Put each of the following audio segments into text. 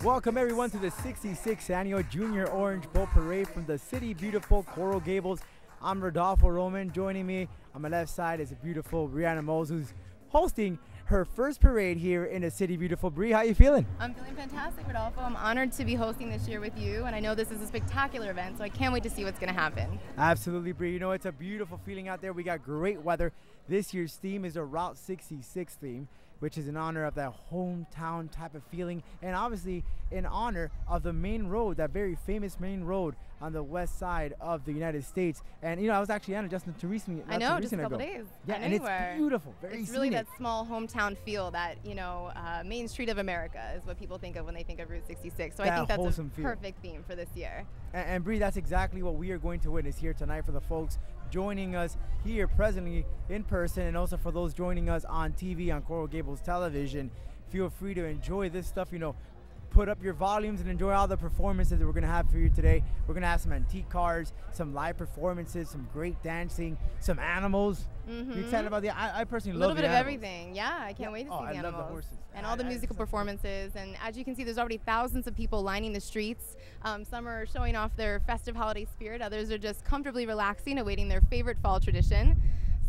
Welcome everyone to the 66th Annual Junior Orange Bowl Parade from the City Beautiful Coral Gables. I'm Rodolfo Roman. Joining me on my left side is a beautiful Brianna who's hosting her first parade here in the City Beautiful. Bree, how you feeling? I'm feeling fantastic, Rodolfo. I'm honored to be hosting this year with you, and I know this is a spectacular event, so I can't wait to see what's going to happen. Absolutely, Bree. You know, it's a beautiful feeling out there. We got great weather. This year's theme is a Route 66 theme, which is in honor of that hometown type of feeling, and obviously in honor of the main road, that very famous main road on the west side of the United States. And you know, I was actually on it just too recently. I know, just a couple days. Yeah, and it's beautiful, very It's really that small hometown feel that, you know, Main Street of America is what people think of when they think of Route 66. So I think that's a perfect theme for this year. And Bree, that's exactly what we are going to witness here tonight for the folks joining us here presently in person, and also for those joining us on TV, on Coral Gables Television. Feel free to enjoy this stuff, you know, put up your volumes and enjoy all the performances that we're going to have for you today. We're going to have some antique cars, some live performances, some great dancing, some animals. You excited about the? I personally love the animals. A little bit of everything. Yeah, I can't wait to see the animals. Love the horses. And all the musical performances. And as you can see, there's already thousands of people lining the streets. Some are showing off their festive holiday spirit. Others are just comfortably relaxing, awaiting their favorite fall tradition.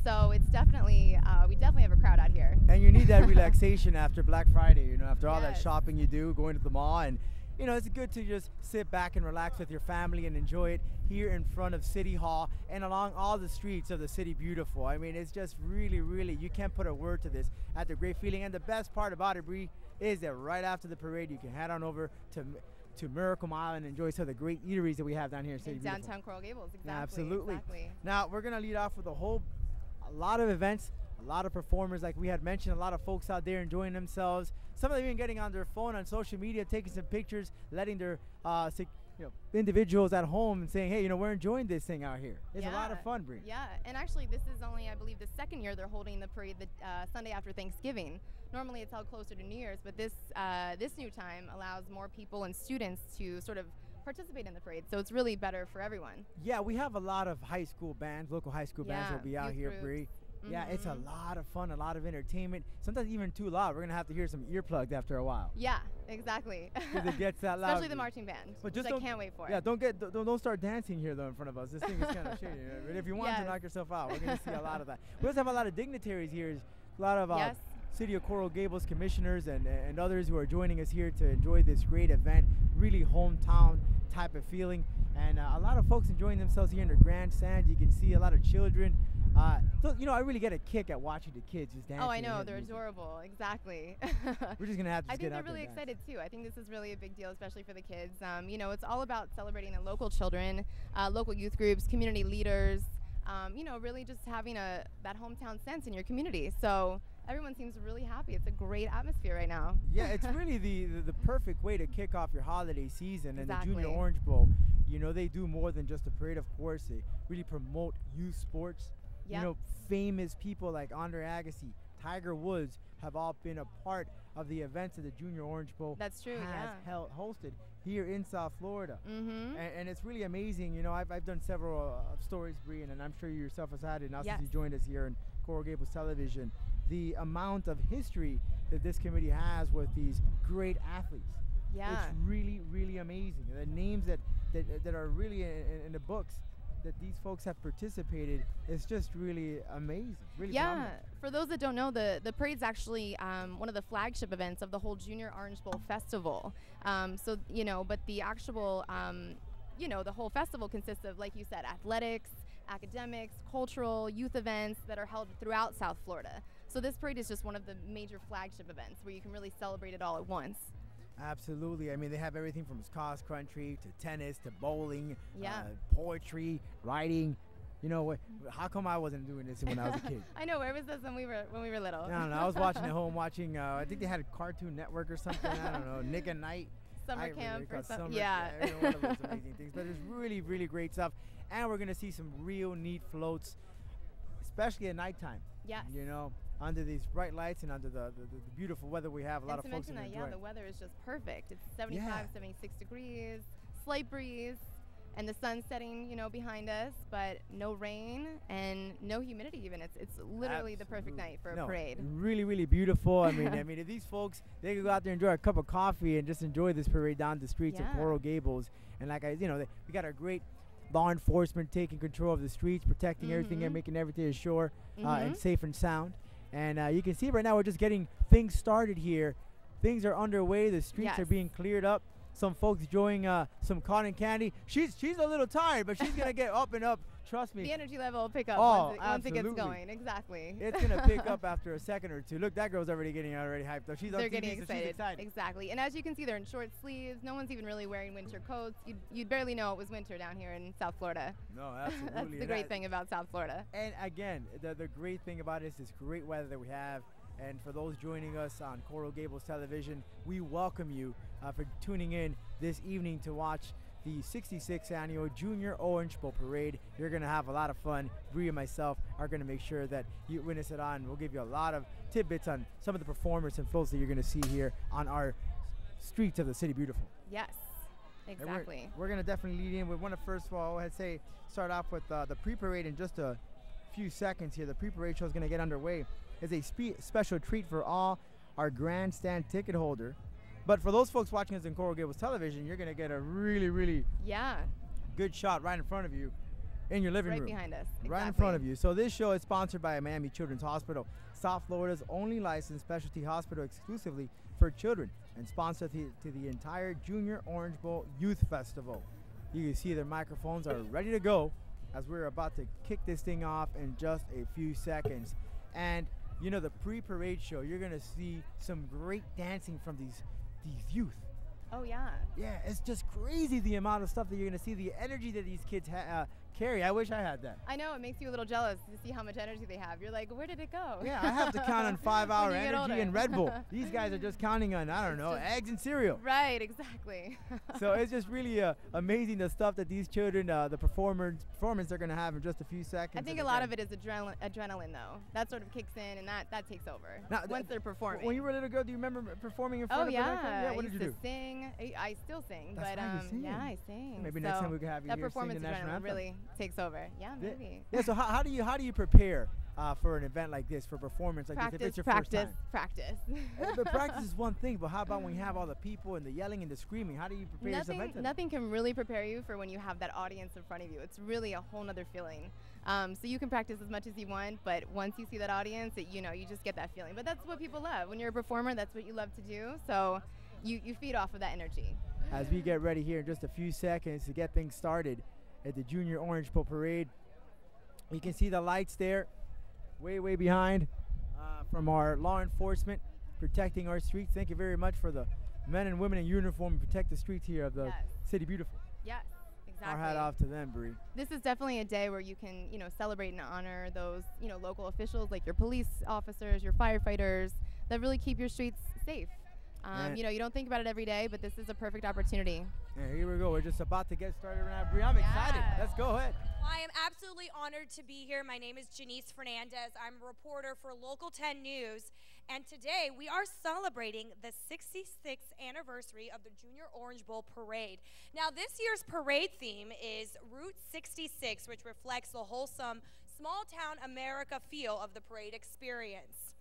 So it's definitely, we definitely have a crowd out here. And you need that relaxation after Black Friday, you know, after all that shopping you do, going to the mall. And, you know, it's good to just sit back and relax with your family and enjoy it here in front of City Hall and along all the streets of the City Beautiful. I mean, it's just really, really, you can't put a word to this. I had a great feeling. And the best part about it, Bree, is that right after the parade, you can head on over to Miracle Mile and enjoy some of the great eateries that we have down here in City Beautiful. Downtown Coral Gables, exactly. Yeah, absolutely. Exactly. Now, we're going to lead off with a lot of events, a lot of performers, like we had mentioned, a lot of folks out there enjoying themselves. Some of them even getting on their phone on social media, taking some pictures, letting their individuals at home and saying, hey, you know, we're enjoying this thing out here. It's a lot of fun, Bree. Yeah, and actually this is only, I believe, the second year they're holding the parade the Sunday after Thanksgiving. Normally it's held closer to New Year's, but this new time allows more people and students to sort of participate in the parade, so it's really better for everyone. Yeah, we have a lot of high school bands, local high school bands will be out here, Bree. Yeah, it's a lot of fun, a lot of entertainment. Sometimes even too loud. We're gonna have to hear some earplugs after a while. Yeah, exactly. Because it gets that loud. Especially the marching band, but just I can't wait for it. Yeah, don't start dancing here though in front of us. This thing is kind of shady. But if you want to knock yourself out, we're gonna see a lot of that. We also have a lot of dignitaries here. A lot of City of Coral Gables commissioners and others who are joining us here to enjoy this great event. Really hometown type of feeling, and a lot of folks enjoying themselves here in the grandstand. You can see a lot of children. So, you know, I really get a kick at watching the kids just dancing. Oh, I know, they're adorable. Exactly. We're just gonna have to. I think they're really excited too. I think this is really a big deal, especially for the kids. You know, it's all about celebrating the local children, local youth groups, community leaders. You know, really just having that hometown sense in your community. So everyone seems really happy. It's a great atmosphere right now. Yeah, it's really the perfect way to kick off your holiday season. And the Junior Orange Bowl, you know, they do more than just a parade. Of course, they really promote youth sports. You know, famous people like Andre Agassi, Tiger Woods have all been a part of the events of the Junior Orange Bowl. That's true. Has hosted here in South Florida. And it's really amazing. You know, I've done several stories, Bree, and I'm sure you yourself has had it now since you joined us here in Coral Gables Television. The amount of history that this committee has with these great athletes. Yeah. It's really, really amazing. The names that are really in the books that these folks have participated is just really amazing. Really phenomenal. For those that don't know, the parade's actually one of the flagship events of the whole Junior Orange Bowl Festival. So, you know, but the actual, you know, the whole festival consists of, like you said, athletics, academics, cultural, youth events that are held throughout South Florida. So this parade is just one of the major flagship events where you can really celebrate it all at once. Absolutely. I mean, they have everything from cross country to tennis to bowling, poetry, writing. You know, how come I wasn't doing this when I was a kid? I know. Where was this when we were little? I don't know. I was watching at home, I think they had a Cartoon Network or something. I don't know. Nick at Night. Summer camp or something. Yeah. One of those amazing things. But it's really, really great stuff. And we're going to see some real neat floats, especially at nighttime. Yes. You know, under these bright lights and under the beautiful weather we have. A lot of folks enjoy. Yeah, the weather is just perfect. It's 75, 76 degrees, slight breeze. and the sun's setting, you know, behind us, but no rain and no humidity even. It's literally the perfect night for a parade. Really, really beautiful. I mean, if these folks, they could go out there and enjoy a cup of coffee and just enjoy this parade down the streets of Coral Gables. And like we got a great law enforcement taking control of the streets, protecting everything and making everything ashore and safe and sound. And you can see right now we're just getting things started here. Things are underway. The streets are being cleared up. Some folks enjoying some cotton candy. She's a little tired, but she's gonna get up and up. Trust me. The energy level will pick up once it gets going. Exactly. It's gonna pick up after a second or two. Look, that girl's already hyped up. They're getting excited. She's excited. Exactly. And as you can see, they're in short sleeves. No one's even really wearing winter coats. You'd barely know it was winter down here in South Florida. No, absolutely. That's the great thing about South Florida. And again, the great thing about it is this great weather that we have. And for those joining us on Coral Gables Television, we welcome you for tuning in this evening to watch the 66th Annual Junior Orange Bowl Parade. You're going to have a lot of fun. Bree and myself are going to make sure that you witness it on. We'll give you a lot of tidbits on some of the performers and floats that you're going to see here on our streets of the City Beautiful. Yes, exactly. We're going to definitely lead in with one of first of all, I'd say start off with the pre-parade in just a few seconds here. The pre-parade show is going to get underway. It's a special treat for all our grandstand ticket holder. But for those folks watching us in Coral Gables Television, you're going to get a really, really good shot right in front of you in your living room. Right behind us. Exactly. Right in front of you. So this show is sponsored by Miami Children's Hospital, South Florida's only licensed specialty hospital exclusively for children, and sponsored to the entire Junior Orange Bowl Youth Festival. You can see their microphones are ready to go as we're about to kick this thing off in just a few seconds. And you know, the pre-parade show, you're going to see some great dancing from these youth. Oh, yeah. Yeah, it's just crazy the amount of stuff that you're going to see, the energy that these kids carry. I wish I had that. I know, it makes you a little jealous to see how much energy they have. You're like, where did it go? Yeah, I have to count on 5-hour energy and Red Bull. These guys are just counting on, I don't know, eggs and cereal. Right, exactly. So it's just really amazing the stuff that these children, the performance they're going to have in just a few seconds. I think a lot of it is adrenaline, though. That sort of kicks in, and that takes over now, once they're performing. When you were a little girl, do you remember performing in front of yeah, what did you do? I used to sing. I still sing. That's but right, you sing. Yeah, I sing. Maybe next time we could have you that here performance sing the national anthem. really takes over. Yeah, maybe. Yeah. So how do you prepare for an event like this, for performance like this? If it's your first time? Practice. But practice is one thing, but how about when you have all the people and the yelling and the screaming? How do you prepare yourself? Nothing can really prepare you for when you have that audience in front of you. It's really a whole nother feeling. So you can practice as much as you want, but once you see that audience, you just get that feeling. But that's what people love. When you're a performer, that's what you love to do. So you feed off of that energy. As we get ready here in just a few seconds to get things started at the Junior Orange Bowl Parade, you can see the lights there way behind from our law enforcement protecting our streets. Thank you very much for the men and women in uniform who protect the streets here of the City Beautiful. Yes, exactly. Our hat off to them, Bree. This is definitely a day where you can, celebrate and honor those, local officials like your police officers, your firefighters that really keep your streets safe. You don't think about it every day, but this is a perfect opportunity. Yeah, here we go. We're just about to get started right now. Bree, I'm excited. Let's go ahead. I am absolutely honored to be here. My name is Janice Fernandez. I'm a reporter for Local 10 News. And today we are celebrating the 66th anniversary of the Junior Orange Bowl Parade. Now, this year's parade theme is Route 66, which reflects the wholesome, small-town America feel of the parade experience.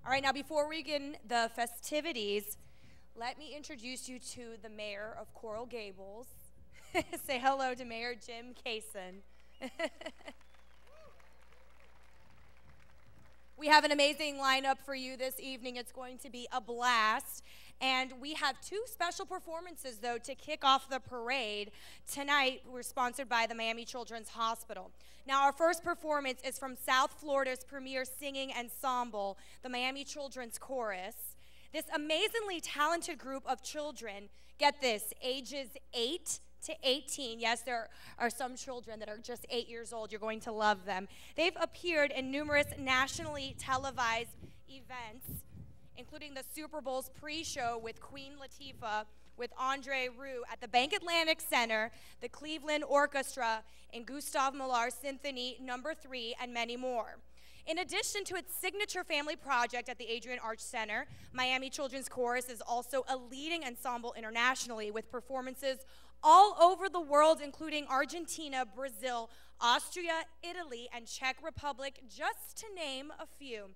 All right, now before we begin the festivities, let me introduce you to the mayor of Coral Gables. Say hello to Mayor Jim Kaysen. We have an amazing lineup for you this evening. It's going to be a blast. And we have two special performances, though, to kick off the parade. Tonight, we're sponsored by the Miami Children's Hospital. Now, our first performance is from South Florida's premier singing ensemble, the Miami Children's Chorus. This amazingly talented group of children, get this, ages 8 to 18. Yes, there are some children that are just 8 years old. You're going to love them. They've appeared in numerous nationally televised events, including the Super Bowl's pre-show with Queen Latifah, with Andre Rieu at the Bank Atlantic Center, the Cleveland Orchestra, and Gustav Mahler's Symphony No. 3, and many more. In addition to its signature family project at the Adrian Arch Center, Miami Children's Chorus is also a leading ensemble internationally with performances all over the world, including Argentina, Brazil, Austria, Italy, and Czech Republic, just to name a few.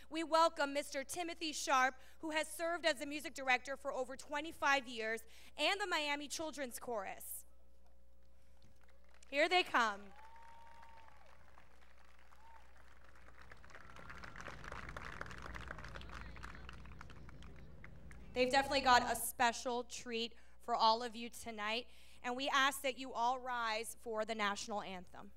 We welcome Mr. Timothy Sharp, who has served as the music director for over 25 years, and the Miami Children's Chorus. Here they come. They've definitely got a special treat for all of you tonight, and we ask that you all rise for the national anthem.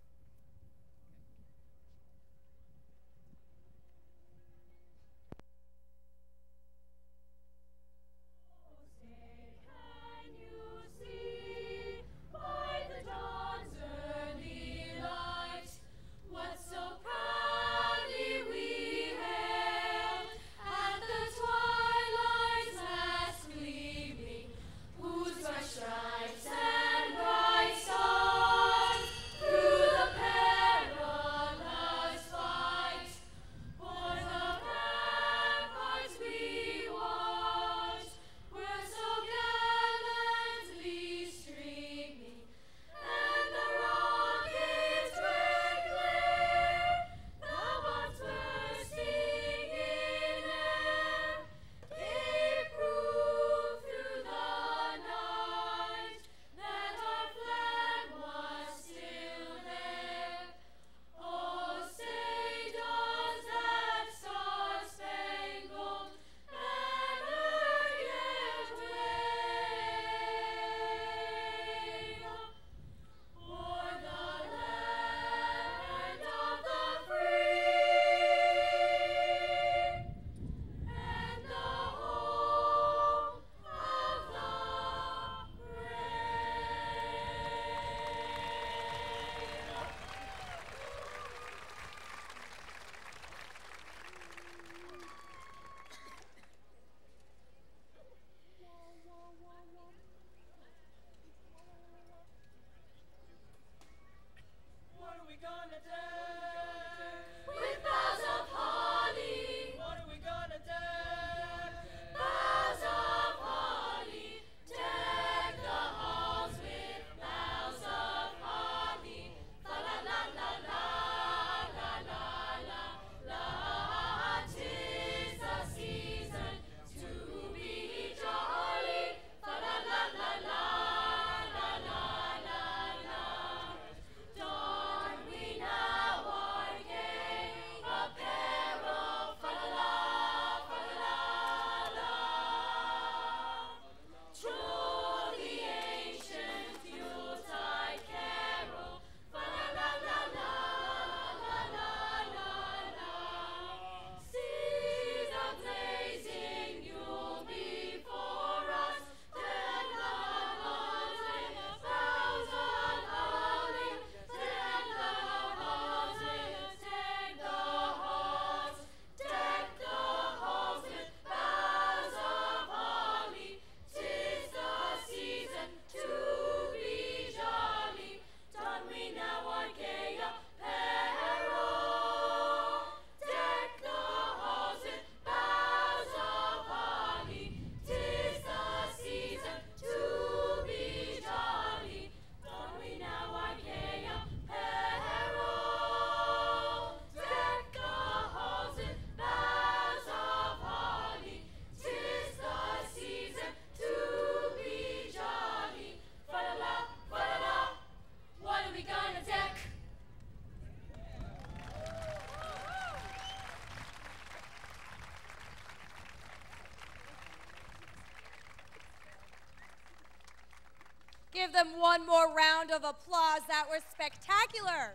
Give them one more round of applause. That was spectacular.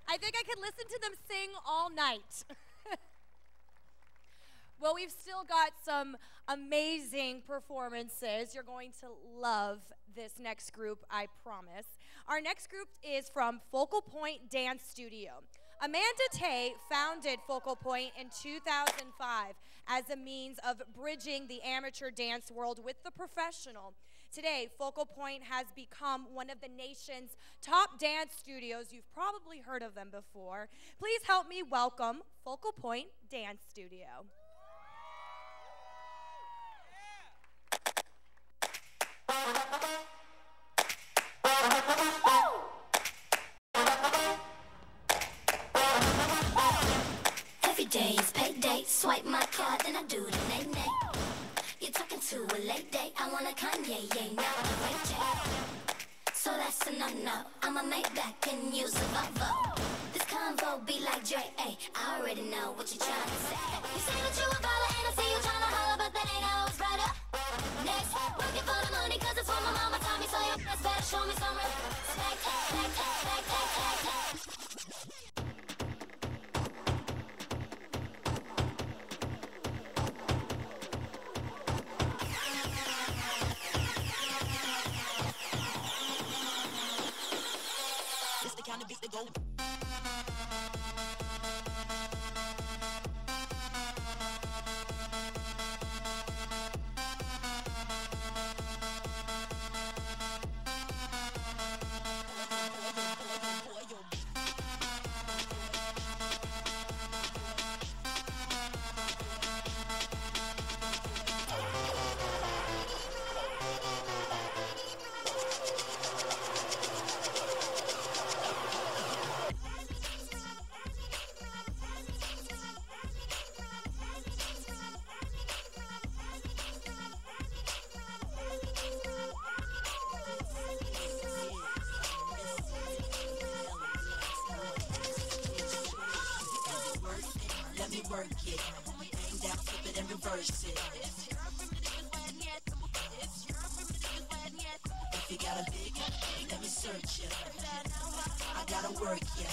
I think I could listen to them sing all night. Well, we've still got some amazing performances. You're going to love this next group, I promise. Our next group is from Focal Point Dance Studio. Amanda Tay founded Focal Point in 2005 as a means of bridging the amateur dance world with the professional. Today, Focal Point has become one of the nation's top dance studios. You've probably heard of them before. Please help me welcome Focal Point Dance Studio. Yeah. to a late date. I want a Kanye, yeah, not a Ray J. So that's a no-no. I'ma make back and use a Volvo. This convo be like Dre, ayy. I already know what you're trying to say. You say that you a baller and I see you trying to holler, but that ain't always right up. Next, working for the money, cause it's what my mama taught me. So your best better show me some respect. It's the kind of beat that go. Work it, bang down, flip it and reverse it. If you got a big, let me search it. I gotta work ya.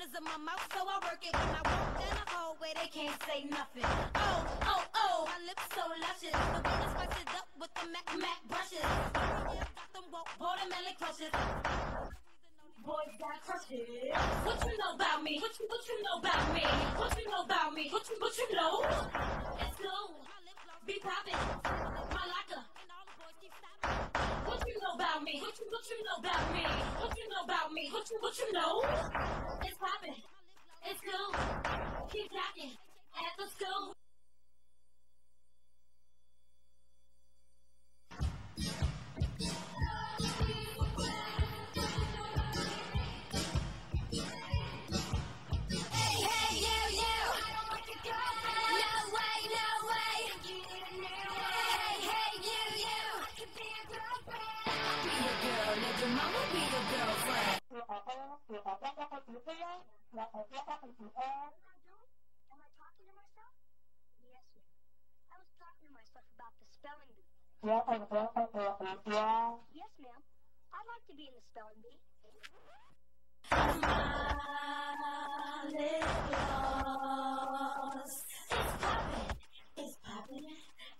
corners of my mouth, so I work it. When I walk down the hallway, they can't say nothing. Oh, oh, oh, my lips so luscious. The way I spice it up with the Mac brushes. Yeah, got them watermelon crushes. Boys got crushes. What you know about me? What you know about me? What you know about me? What you know? It's cool. Be poppin'. My locker. What you know about me? What you know about me? What you know about me? What you know? It's poppin'. It's cool. Keep jockin' at the school. Yes, ma'am. I'd like to be in the spelling bee. My lip gloss. It's poppin', it's poppin',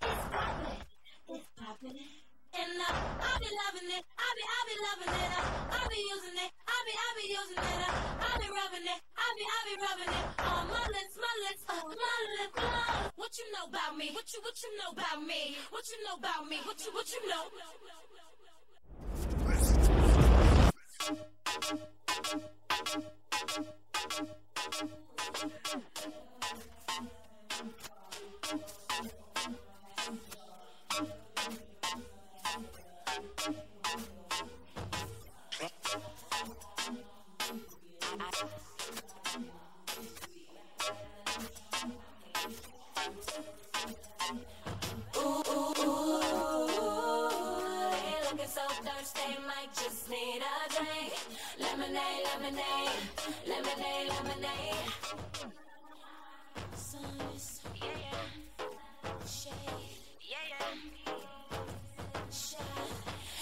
it's poppin', it's poppin'. And I be loving it, I be loving it. I be using it, I be using it. I be rubbing it, I be rubbing it. On my lips, my lip gloss. What you know about me? What you know about me? What you know about me? What you know?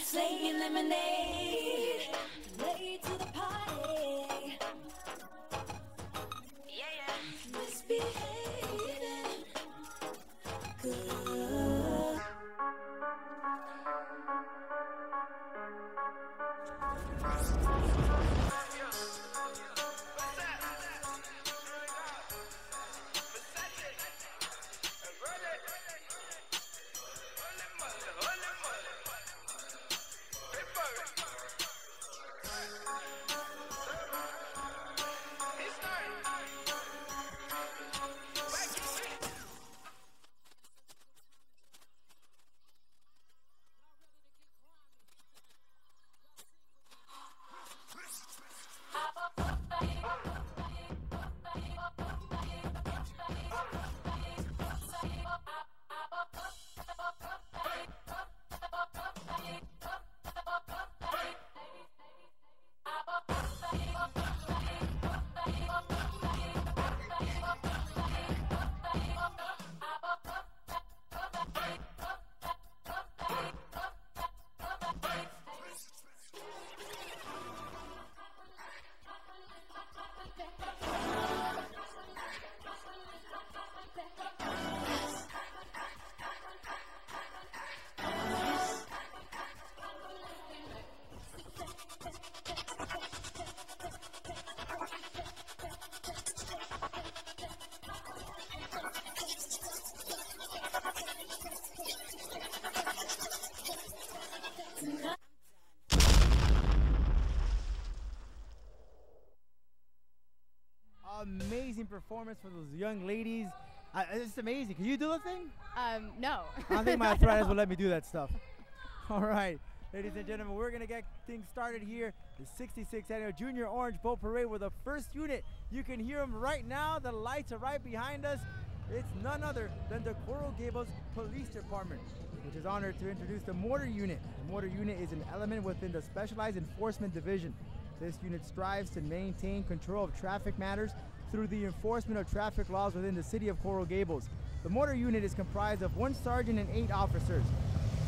Slinging lemonade, late to the party. Misbehaving good. Amazing performance for those young ladies. It's amazing. Can you do the thing? No. I don't think my arthritis will let me do that stuff. All right, ladies and gentlemen, we're going to get things started here. The 66th Annual Junior Orange Bowl Parade with the first unit. You can hear them right now. The lights are right behind us. It's none other than the Coral Gables Police Department, which is honored to introduce the Mortar Unit. The Mortar Unit is an element within the Specialized Enforcement Division. This unit strives to maintain control of traffic matters through the enforcement of traffic laws within the city of Coral Gables. The Mortar Unit is comprised of 1 sergeant and 8 officers.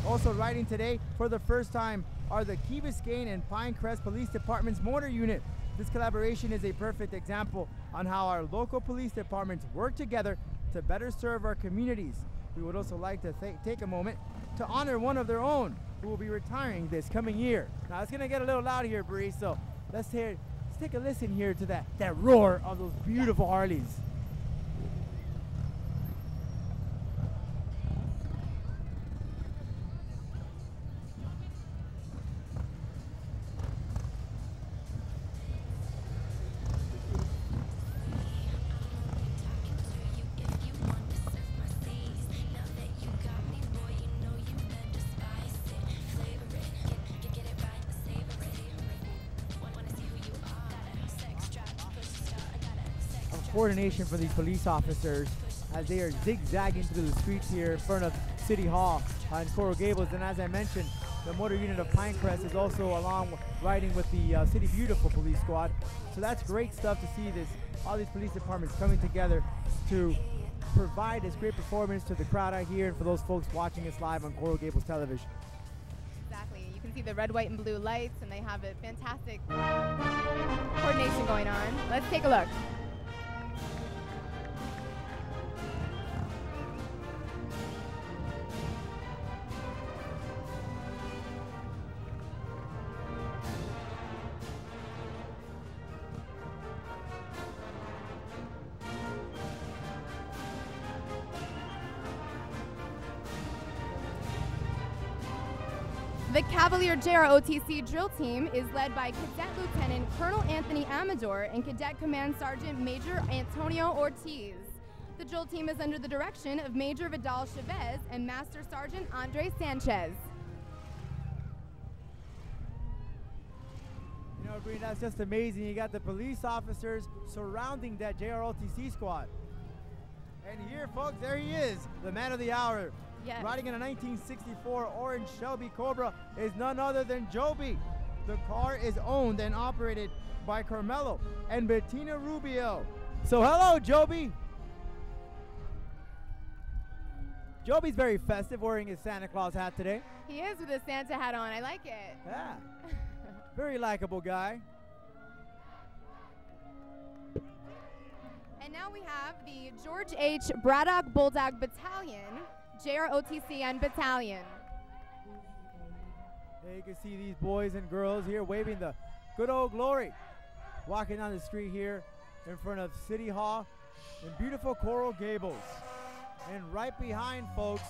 Also riding today for the first time are the Key Biscayne and Pinecrest Police Department's Mortar Unit. This collaboration is a perfect example on how our local police departments work together to better serve our communities. We would also like to take a moment to honor one of their own who will be retiring this coming year. Now it's gonna get a little loud here, Bree, so let's take a listen here to that roar of those beautiful Harleys. Coordination for these police officers as they are zigzagging through the streets here in front of City Hall in Coral Gables. And as I mentioned, the motor unit of Pinecrest is also riding with the City Beautiful Police Squad. So that's great stuff to see all these police departments coming together to provide this great performance to the crowd out here and for those folks watching us live on Coral Gables Television. Exactly. You can see the red, white, and blue lights, and they have a fantastic coordination going on. Let's take a look. The Cavalier JROTC drill team is led by Cadet Lieutenant Colonel Anthony Amador and Cadet Command Sergeant Major Antonio Ortiz. The drill team is under the direction of Major Vidal Chavez and Master Sergeant Andre Sanchez. You know, Green, that's just amazing. You got the police officers surrounding that JROTC squad. And here, folks, there he is, the man of the hour. Yes. Riding in a 1964 orange Shelby Cobra is none other than Joby. The car is owned and operated by Carmelo and Bettina Rubio. So hello, Joby. Joby's very festive, wearing his Santa Claus hat today. He is with his Santa hat on. I like it. Yeah. Very likable guy. And now we have the George H. Braddock Bulldog Battalion, JROTCN Battalion. There you can see these boys and girls here waving the good old glory. Walking down the street here in front of City Hall in beautiful Coral Gables. And right behind, folks,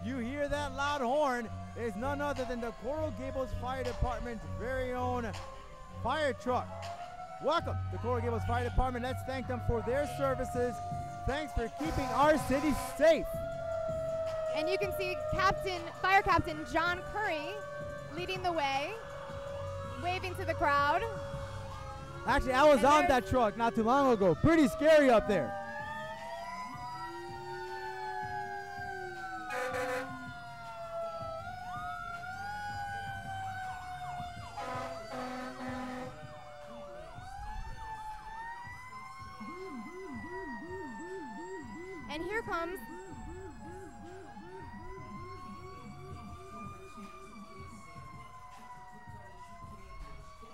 you hear that loud horn, is none other than the Coral Gables Fire Department's very own fire truck. Welcome to Coral Gables Fire Department. Let's thank them for their services. Thanks for keeping our city safe. And you can see Fire Captain John Curry leading the way, waving to the crowd. Actually, I was on that truck not too long ago. Pretty scary up there.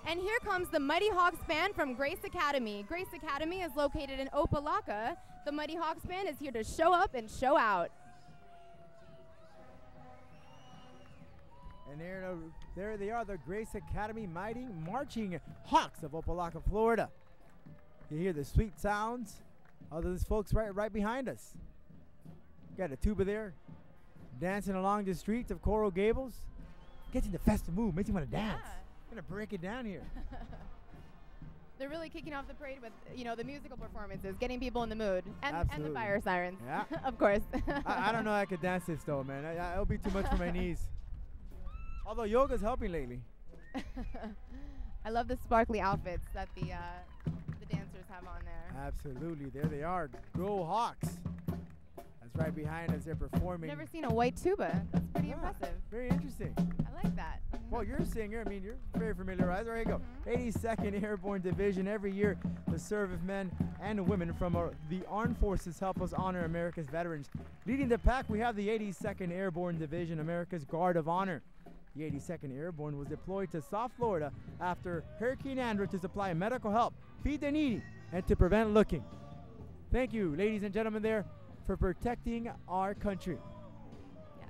And here comes the Mighty Hawks Band from Grace Academy. Grace Academy is located in Opelika. The Mighty Hawks Band is here to show up and show out. And there they are, the Grace Academy Mighty Marching Hawks of Opelika, Florida. You hear the sweet sounds of those folks right behind us. Got a tuba there, dancing along the streets of Coral Gables. Gets in the festive mood, makes you want to dance. Yeah. Gonna break it down here. They're really kicking off the parade with, the musical performances, getting people in the mood, and the fire sirens, yeah. of course. I don't know I could dance this though, man. It'll be too much for my knees. Although yoga's helping lately. I love the sparkly outfits that the dancers have on there. Absolutely, there they are. Go Hawks. That's right behind us. They're performing. Never seen a white tuba. That's pretty impressive. Very interesting. I like that. Well, you're a singer. I mean, you're very familiarized. There you go. 82nd Airborne Division. Every year, the servicemen and women from the armed forces help us honor America's veterans. Leading the pack, we have the 82nd Airborne Division, America's Guard of Honor. The 82nd Airborne was deployed to South Florida after Hurricane Andrew to supply medical help, feed the needy, and to prevent looting. Thank you, ladies and gentlemen, there for protecting our country. Yes.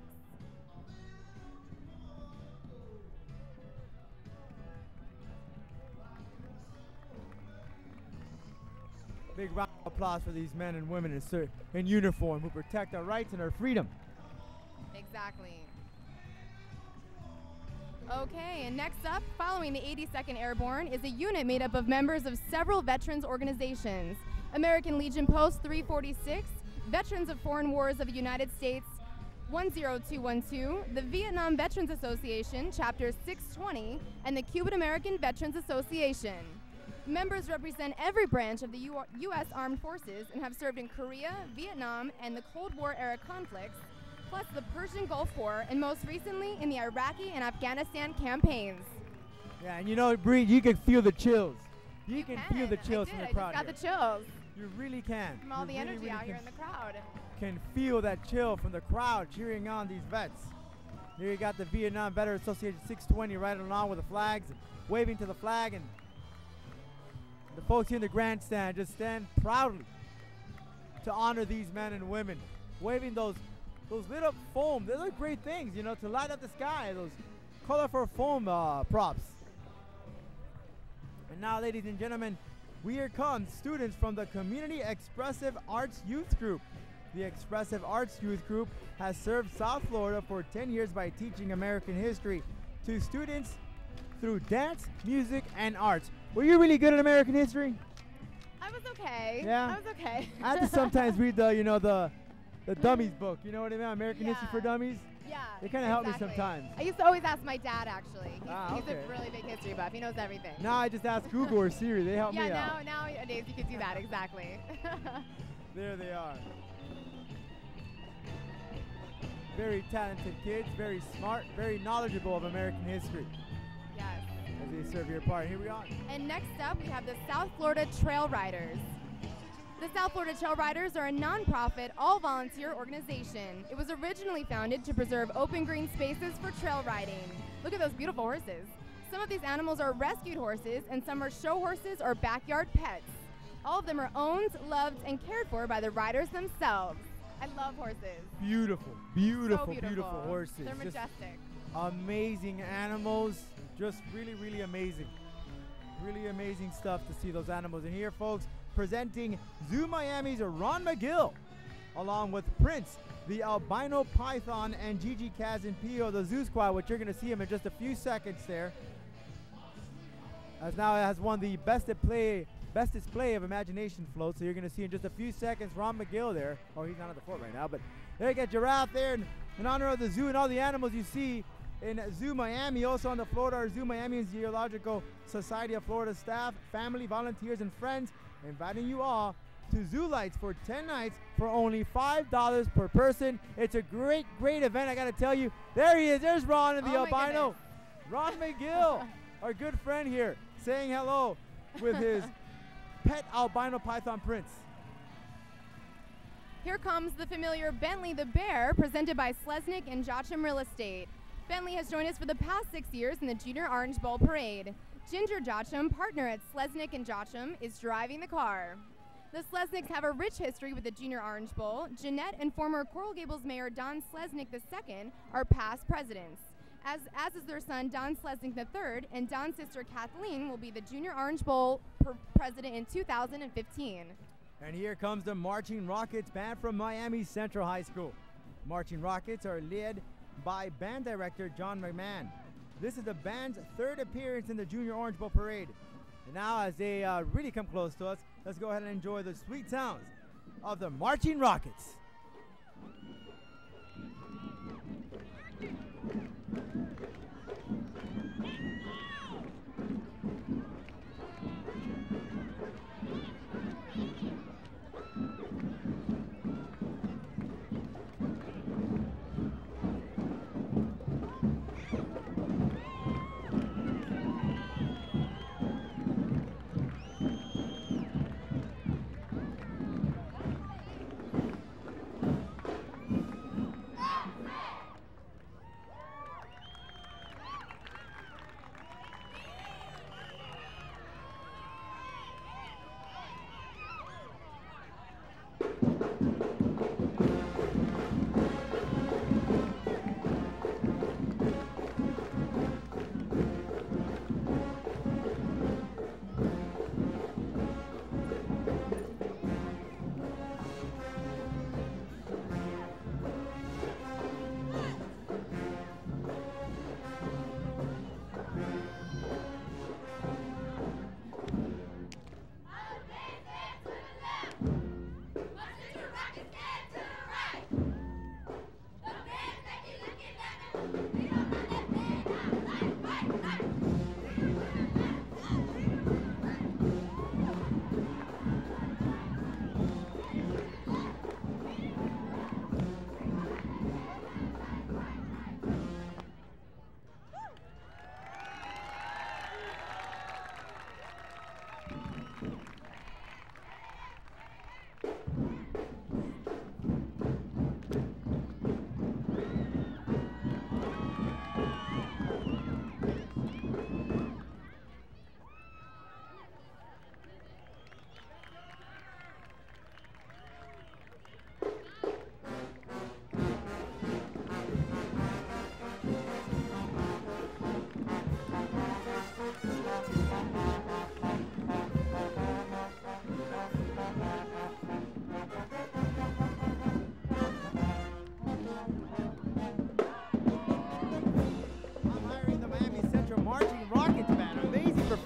Big round of applause for these men and women in uniform who protect our rights and our freedom. Exactly. Okay, and next up, following the 82nd Airborne, is a unit made up of members of several veterans organizations. American Legion Post 346, Veterans of Foreign Wars of the United States 10212, the Vietnam Veterans Association, Chapter 620, and the Cuban American Veterans Association. Members represent every branch of the U.S. Armed Forces and have served in Korea, Vietnam, and the Cold War era conflicts, plus the Persian Gulf War, and most recently in the Iraqi and Afghanistan campaigns. Yeah, and you know, Bree, you can feel the chills. You can feel the chills from the I crowd. just got the chills You really can. from all You the really, energy really out here in the crowd. Can feel that chill from the crowd cheering on these vets. Here you got the Vietnam Veterans Association 620 right along with the flags, waving to the flag, and the folks here in the grandstand just stand proudly to honor these men and women, waving those lit up foam. Those are great things, you know, to light up the sky, those colorful foam props. And now, ladies and gentlemen, here come students from the Community Expressive Arts Youth Group. The Expressive Arts Youth Group has served South Florida for 10 years by teaching American history to students through dance, music, and arts. Were you really good at American history? I was okay. Yeah? I was okay. I had to sometimes read the dummies book. You know what I mean? American History for Dummies. Yeah. It kind of helped me sometimes. I used to always ask my dad, actually. He's okay. a really big history buff. He knows everything. Now I just ask Google or Siri. They help me out. Yeah, nowadays you can do that, exactly. There they are. Very talented kids, very smart, very knowledgeable of American history. Yes. As they serve your part. Here we are. And next up, we have the South Florida Trail Riders. The South Florida Trail Riders are a non-profit, all-volunteer organization. It was originally founded to preserve open green spaces for trail riding. Look at those beautiful horses. Some of these animals are rescued horses, and some are show horses or backyard pets. All of them are owned, loved, and cared for by the riders themselves. I love horses. Beautiful, beautiful, So beautiful horses. They're Just majestic. amazing animals. Just really, really amazing. Really amazing stuff to see those animals. And here, folks, presenting Zoo Miami's Ron McGill, along with Prince, the albino python, and Gigi Kaz and Pio, the Zoo Squad, which you're going to see him in just a few seconds there. As now it has won the best display of imagination float. So you're going to see in just a few seconds Ron McGill there. Oh, he's not on the float right now, but there you got Giraffe there in honor of the zoo and all the animals you see in Zoo Miami. Also on the float are Zoo Miami and Zoological Society of Florida staff, family, volunteers, and friends, inviting you all to Zoo Lights for 10 nights for only $5 per person. It's a great, great event, I got to tell you. There he is. There's Ron and the albino. Ron McGill, our good friend here, saying hello with his pet albino python Prince. Here comes the familiar Bentley the Bear, presented by Slesnick and Jocham Real Estate. Bentley has joined us for the past 6 years in the Junior Orange Bowl Parade. Ginger Jocham, partner at Slesnick and Jocham, is driving the car. The Slesnicks have a rich history with the Junior Orange Bowl. Jeanette and former Coral Gables Mayor Don Slesnick II are past presidents. As is their son Don Slesnick III, and Don's sister Kathleen will be the Junior Orange Bowl president in 2015. And here comes the Marching Rockets band from Miami Central High School. Marching Rockets are led by band director John McMahon. This is the band's third appearance in the Junior Orange Bowl Parade. And now as they really come close to us, let's go ahead and enjoy the sweet sounds of the Marching Rockets.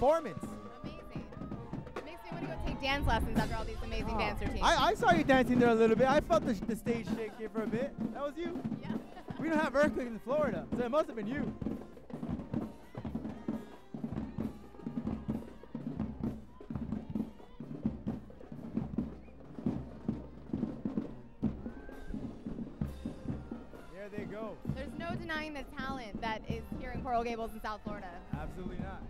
performance. Amazing. Makes me want to go take dance lessons after all these amazing dance routines. I saw you dancing there a little bit. I felt the stage shake here for a bit. That was you? Yeah. We don't have earthquakes in Florida, so it must have been you. There they go. There's no denying the talent that is here in Coral Gables in South Florida. Absolutely not.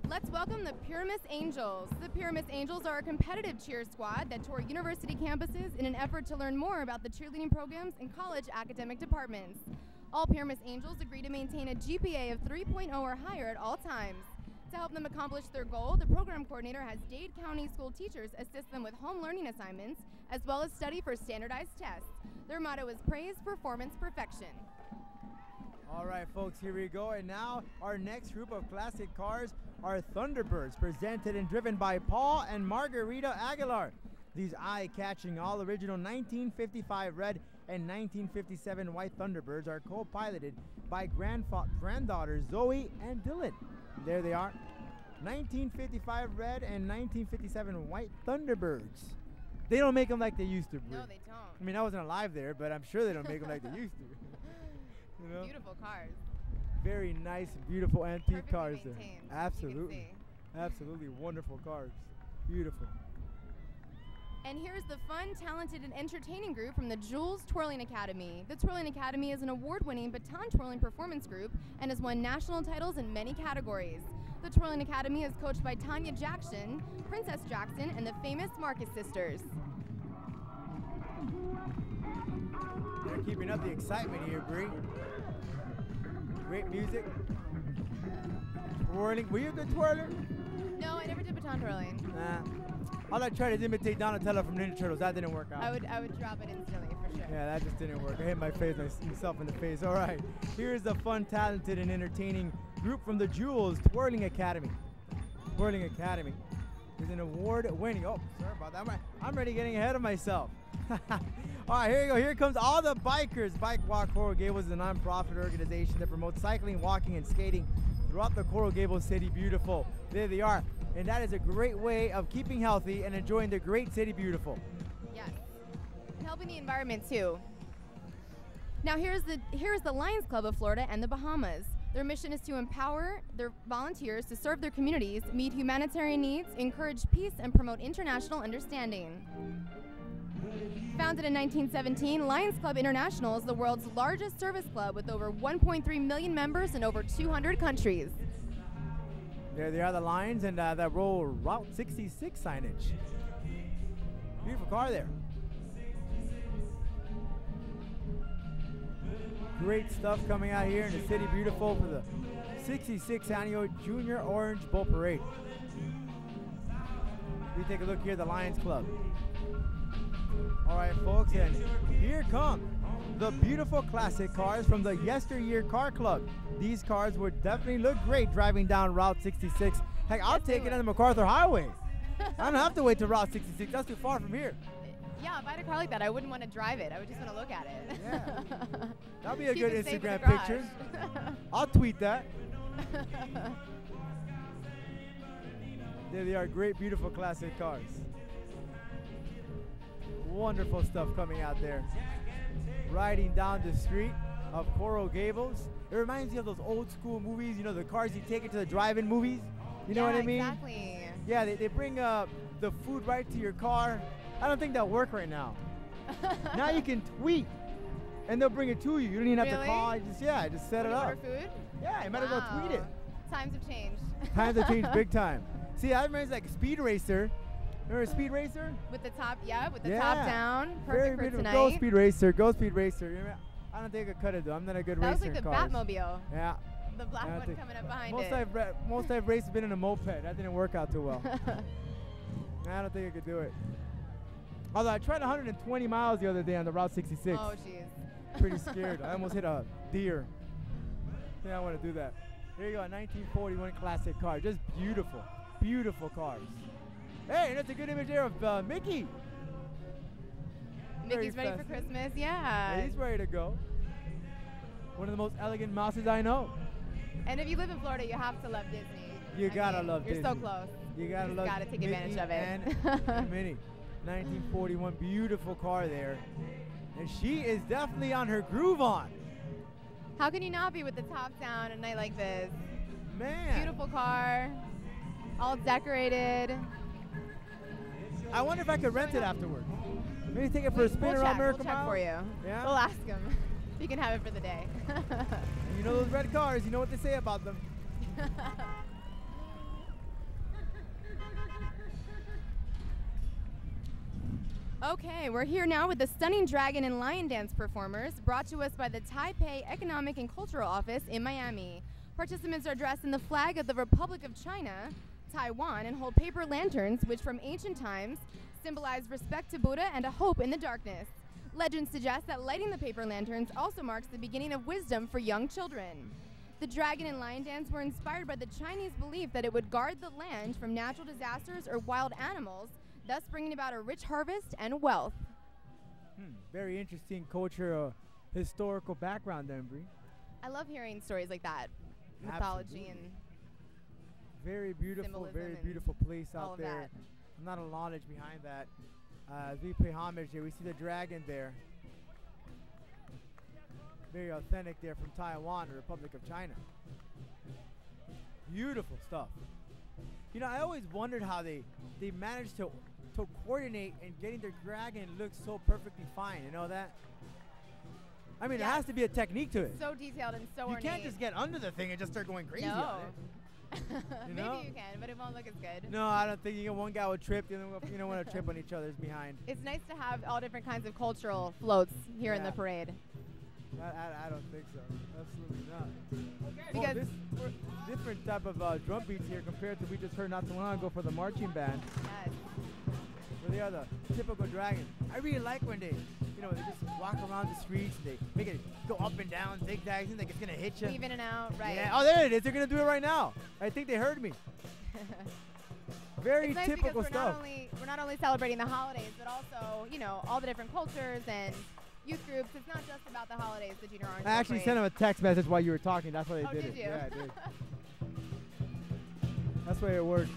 Let's welcome the Pyramus Angels. The Pyramus Angels are a competitive cheer squad that tour university campuses in an effort to learn more about the cheerleading programs in college academic departments. All Pyramus Angels agree to maintain a GPA of 3.0 or higher at all times. To help them accomplish their goal, the program coordinator has Dade County school teachers assist them with home learning assignments, as well as study for standardized tests. Their motto is praise, performance, perfection. All right, folks, here we go. And now our next group of classic cars are Thunderbirds, presented and driven by Paul and Margarita Aguilar. These eye-catching, all-original 1955 red and 1957 white Thunderbirds are co-piloted by granddaughters Zoe and Dylan. There they are, 1955 red and 1957 white Thunderbirds. They don't make them like they used to, Brie. No, they don't. I mean, I wasn't alive there, but I'm sure they don't make them like they used to. You know? Beautiful cars. Very nice, beautiful antique Perfectly cars there. maintained, you can Absolutely. see. Absolutely wonderful cars. Beautiful. And here's the fun, talented, and entertaining group from the Jules Twirling Academy. The Twirling Academy is an award-winning baton twirling performance group and has won national titles in many categories. The Twirling Academy is coached by Tanya Jackson, Princess Jackson, and the famous Marcus sisters. They're keeping up the excitement here, Bree. Great music. Twirling. Were you a good twirler? No, I never did baton twirling. Nah. All I tried to imitate Donatello from Ninja Turtles. That didn't work out. I would drop it instantly for sure. Yeah, that just didn't work. I hit myself in the face. All right. Here's the fun, talented, and entertaining group from the Jules Twirling Academy. Twirling Academy is an award-winning. Oh, sorry about that. I'm already getting ahead of myself. All right, here you go. Here comes all the bikers. Bike Walk Coral Gables is a nonprofit organization that promotes cycling, walking, and skating throughout the Coral Gables City Beautiful. There they are. And that is a great way of keeping healthy and enjoying the great City Beautiful. Yes. And helping the environment too. Now here's the Lions Club of Florida and the Bahamas. Their mission is to empower their volunteers to serve their communities, meet humanitarian needs, encourage peace, and promote international understanding. Founded in 1917, Lions Club International is the world's largest service club with over 1.3 million members in over 200 countries. There they are, the Lions, and that roll Route 66 signage. Beautiful car there. Great stuff coming out here in the City Beautiful for the 66th Annual Junior Orange Bowl Parade. We take a look here at the Lions Club. All right, folks, and here come the beautiful classic cars from the Yesteryear Car Club. These cars would definitely look great driving down Route 66. Heck, I'll take it on the MacArthur Highway. I don't have to wait to Route 66. That's too far from here. Yeah, if I had a car like that, I wouldn't want to drive it. I would just want to look at it. Yeah. That'll be a Keep good it safe in the Instagram garage. picture. I'll tweet that. There they are, great, beautiful classic cars. Wonderful stuff coming out there. Riding down the street of Coral Gables. It reminds me of those old school movies, you know, the cars you take into the drive-in movies. You know what I mean? Exactly. Yeah, they bring the food right to your car. I don't think that'll work right now. Now you can tweet, and they'll bring it to you. You don't even have to Really? call. Just set it up. Order food? Yeah, you might as well tweet it. Times have changed. Times have changed big time. See, I remember it's like a Speed Racer. Remember Speed Racer? With the top, with the top down. Very Perfect for beautiful. tonight. Go Speed Racer. Go Speed Racer. You know, I don't think I could cut it though. I'm not a good That was racer like the in cars. Batmobile. Yeah. The black I don't one think- coming up behind Most it. most I've raced has been in a moped. That didn't work out too well. I don't think I could do it. Although I tried 120 miles the other day on the Route 66. Oh, jeez. Pretty scared. I almost hit a deer. I think I want to do that. Here you go, a 1941 classic car. Just beautiful, beautiful cars. Hey, and that's a good image there of Mickey. Mickey's Very ready for fast. Christmas. Yeah, Yeah. he's ready to go. One of the most elegant mouses I know. And if you live in Florida, you have to love Disney. You gotta love You're Disney. so close. You gotta love gotta take advantage of it. And Minnie. 1941, beautiful car there. And she is definitely on her groove on. How can you not be with the top down a night like this? Man. Beautiful car, all decorated. I wonder if I could rent it afterward. Maybe take it for a spin We'll around check. Miracle We'll check Mile? for you. Yeah? We'll ask him. You can have it for the day. You know those red cars, you know what they say about them. Okay, we're here now with the stunning dragon and lion dance performers brought to us by the Taipei Economic and Cultural Office in Miami. Participants are dressed in the flag of the Republic of China, Taiwan, and hold paper lanterns, which from ancient times symbolize respect to Buddha and a hope in the darkness. Legend suggests that lighting the paper lanterns also marks the beginning of wisdom for young children. The dragon and lion dance were inspired by the Chinese belief that it would guard the land from natural disasters or wild animals, thus bringing about a rich harvest and wealth. Very interesting culture, historical background there, Bree. I love hearing stories like that. Mythology and very beautiful, symbolism very and beautiful place all out of there. that. Not a knowledge behind that. As we pay homage here, we see the dragon there. Very authentic there from Taiwan, the Republic of China. Beautiful stuff. You know, I always wondered how they managed to coordinate and getting their dragon look so perfectly fine. You know that? I mean, there has to be a technique to it. So detailed and so You ornate. can't just get under the thing and just start going crazy No. on it. You know? Maybe you can, but it won't look as good. No, I don't think you get one guy would trip, the other one, you don't want to trip on each other's behind. It's nice to have all different kinds of cultural floats here in the parade. I don't think so. Absolutely not. Because This different type of drum beats here compared to we just heard not too long ago for the marching band. Yes. For the other typical dragon. I really like when they just walk around the streets. They make it go up and down, zigzags, like it's gonna hit you. Weave in and out, right? Yeah. Oh, there it is. They're gonna do it right now. I think they heard me. Very it's nice typical because stuff. We're not only celebrating the holidays, but also all the different cultures and youth groups. It's not just about the holidays, the Junior Orange I actually sent them a text message while you were talking. That's why they did did it. you? Yeah, I did. That's why it worked.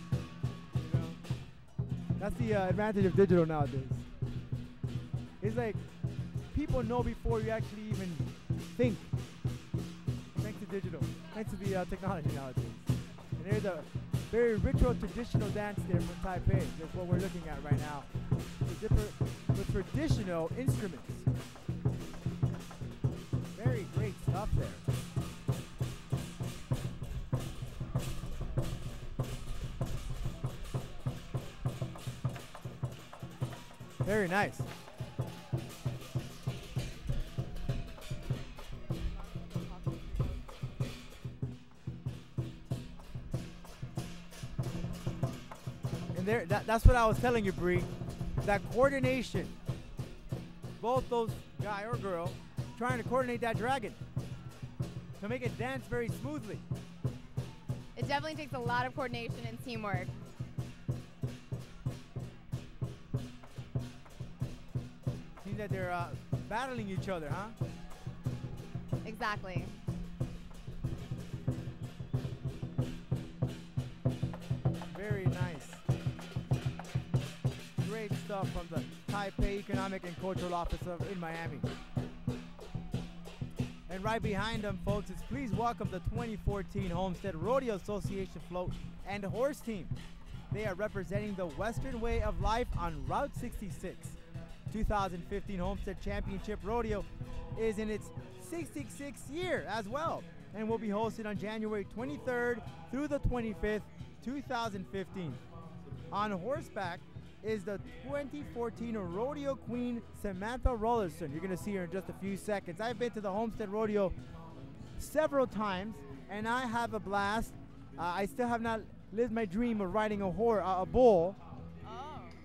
You know? That's the advantage of digital nowadays. It's like people know before you actually even think. Thanks to digital. Thanks to the technology nowadays. And there's a very ritual traditional dance there from Taipei. That's what we're looking at right now. With traditional instruments. Very great stuff there. Very nice. And that's what I was telling you, Bree. That coordination. Both those guy or girl trying to coordinate that dragon to make it dance very smoothly. It definitely takes a lot of coordination and teamwork. Seems that they're battling each other, huh? Exactly. Very nice. Great stuff from the Taipei Economic and Cultural Office in Miami. And right behind them, folks, is please welcome the 2014 Homestead Rodeo Association Float and Horse Team. They are representing the Western way of life on Route 66. 2015 Homestead Championship Rodeo is in its 66th year as well and will be hosted on January 23rd through the 25th, 2015. On horseback is the 2014 Rodeo Queen Samantha Rollerson. You're going to see her in just a few seconds. I've been to the Homestead Rodeo several times and I have a blast. I still have not lived my dream of riding a bull.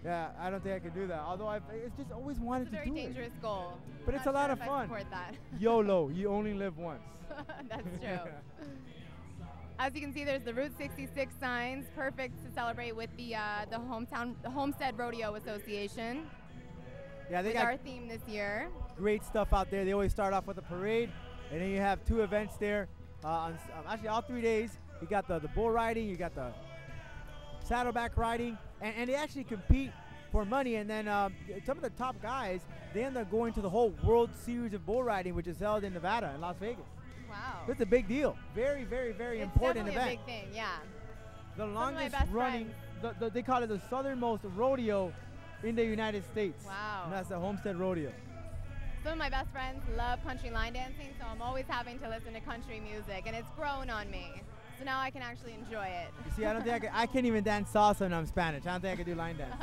Yeah, I don't think I could do that. Although it's just always wanted to do it. It's a very dangerous goal. But it's a lot of fun. I support that. YOLO, you only live once. That's true. As you can see, there's the Route 66 signs, perfect to celebrate with the Homestead Rodeo Association. Yeah, they with got our theme this year. Great stuff out there. They always start off with a parade, and then you have two events there. Actually, all 3 days, You got the bull riding, you got the saddleback riding, and they actually compete for money. And then some of the top guys, they end up going to the whole World Series of Bull Riding, which is held in Nevada, in Las Vegas. Wow. It's a big deal. Very, very, very important event. It's definitely a big thing, yeah. The longest running, they call it the southernmost rodeo in the United States. Wow. And that's the Homestead Rodeo. Some of my best friends love country line dancing, so I'm always having to listen to country music, and it's grown on me. So now I can actually enjoy it. You see, I don't think I can't even dance salsa when I'm Spanish. I don't think I can do line dance.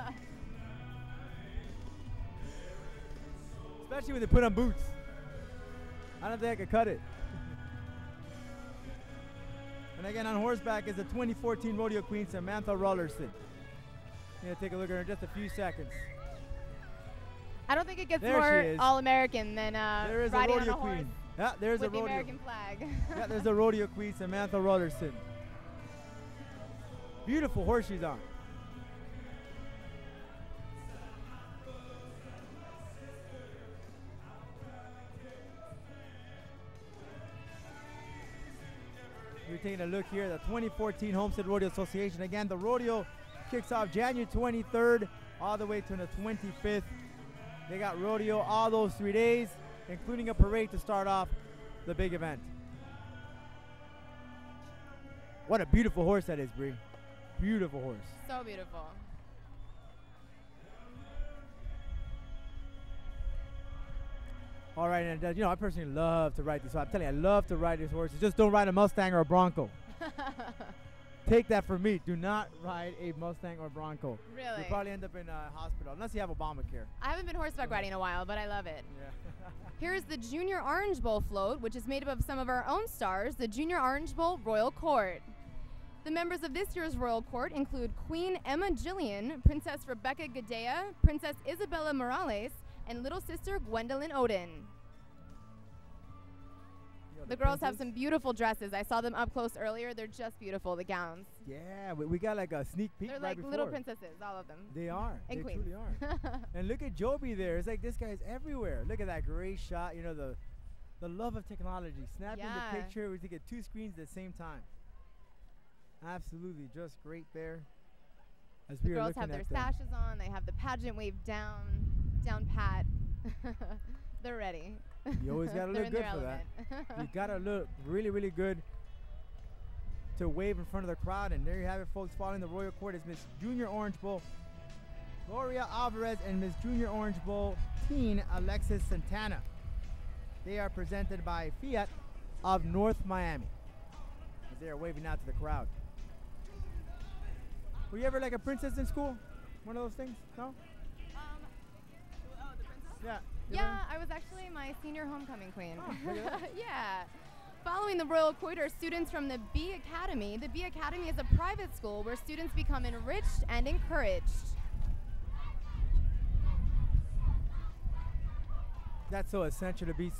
Especially when they put on boots. I don't think I could cut it. And again, on horseback is the 2014 rodeo queen, Samantha Rollerson. Yeah, take a look at her in just a few seconds. I don't think it gets more all-American than there is riding a rodeo on a horse queen. Yeah, there's with a rodeo. the American flag. Yeah, there's a rodeo queen, Samantha Rollerson. Beautiful horse she's on. We're taking a look here at the 2014 Homestead Rodeo Association. Again, the rodeo kicks off January 23rd all the way to the 25th. They got rodeo all those 3 days, including a parade to start off the big event. What a beautiful horse that is, Bree. Beautiful horse. So beautiful. All right, and you know, I personally love to ride this. So I'm telling you, I love to ride these horses. Just don't ride a Mustang or a Bronco. Take that from me. Do not ride a Mustang or Bronco. Really? You'll probably end up in a hospital, unless you have Obamacare. I haven't been horseback riding in a while, but I love it. Yeah. Here's the Junior Orange Bowl float, which is made up of some of our own stars, the Junior Orange Bowl Royal Court. The members of this year's Royal Court include Queen Emma Jillian, Princess Rebecca Gadea, Princess Isabella Morales, and little sister Gwendolyn Odin. The girls have some beautiful dresses. I saw them up close earlier. They're just beautiful, the gowns. Yeah, we got like a sneak peek. They're right like before. little princesses, all of them. They are. And they queens. truly are. And look at Joby there. It's like this guy's everywhere. Look at that great shot. You know, the love of technology. Snapping the picture. We can get two screens at the same time. Absolutely, just great there. As the girls have their sashes on. They have the pageant wave down pat. They're ready. You always gotta look good for that. You gotta look really, really good to wave in front of the crowd. And there you have it, folks. Following the Royal Court is Miss Junior Orange Bowl Gloria Alvarez and Miss Junior Orange Bowl teen Alexis Santana. They are presented by Fiat of North Miami, as they are waving out to the crowd. Were you ever like a princess in school? One of those things? No? The princess? Yeah. Yeah, I was actually my senior homecoming queen. Oh, look at that. Yeah. Following the Royal Court are students from the Bee Academy. The Bee Academy is a private school where students become enriched and encouraged. That's so essential to be,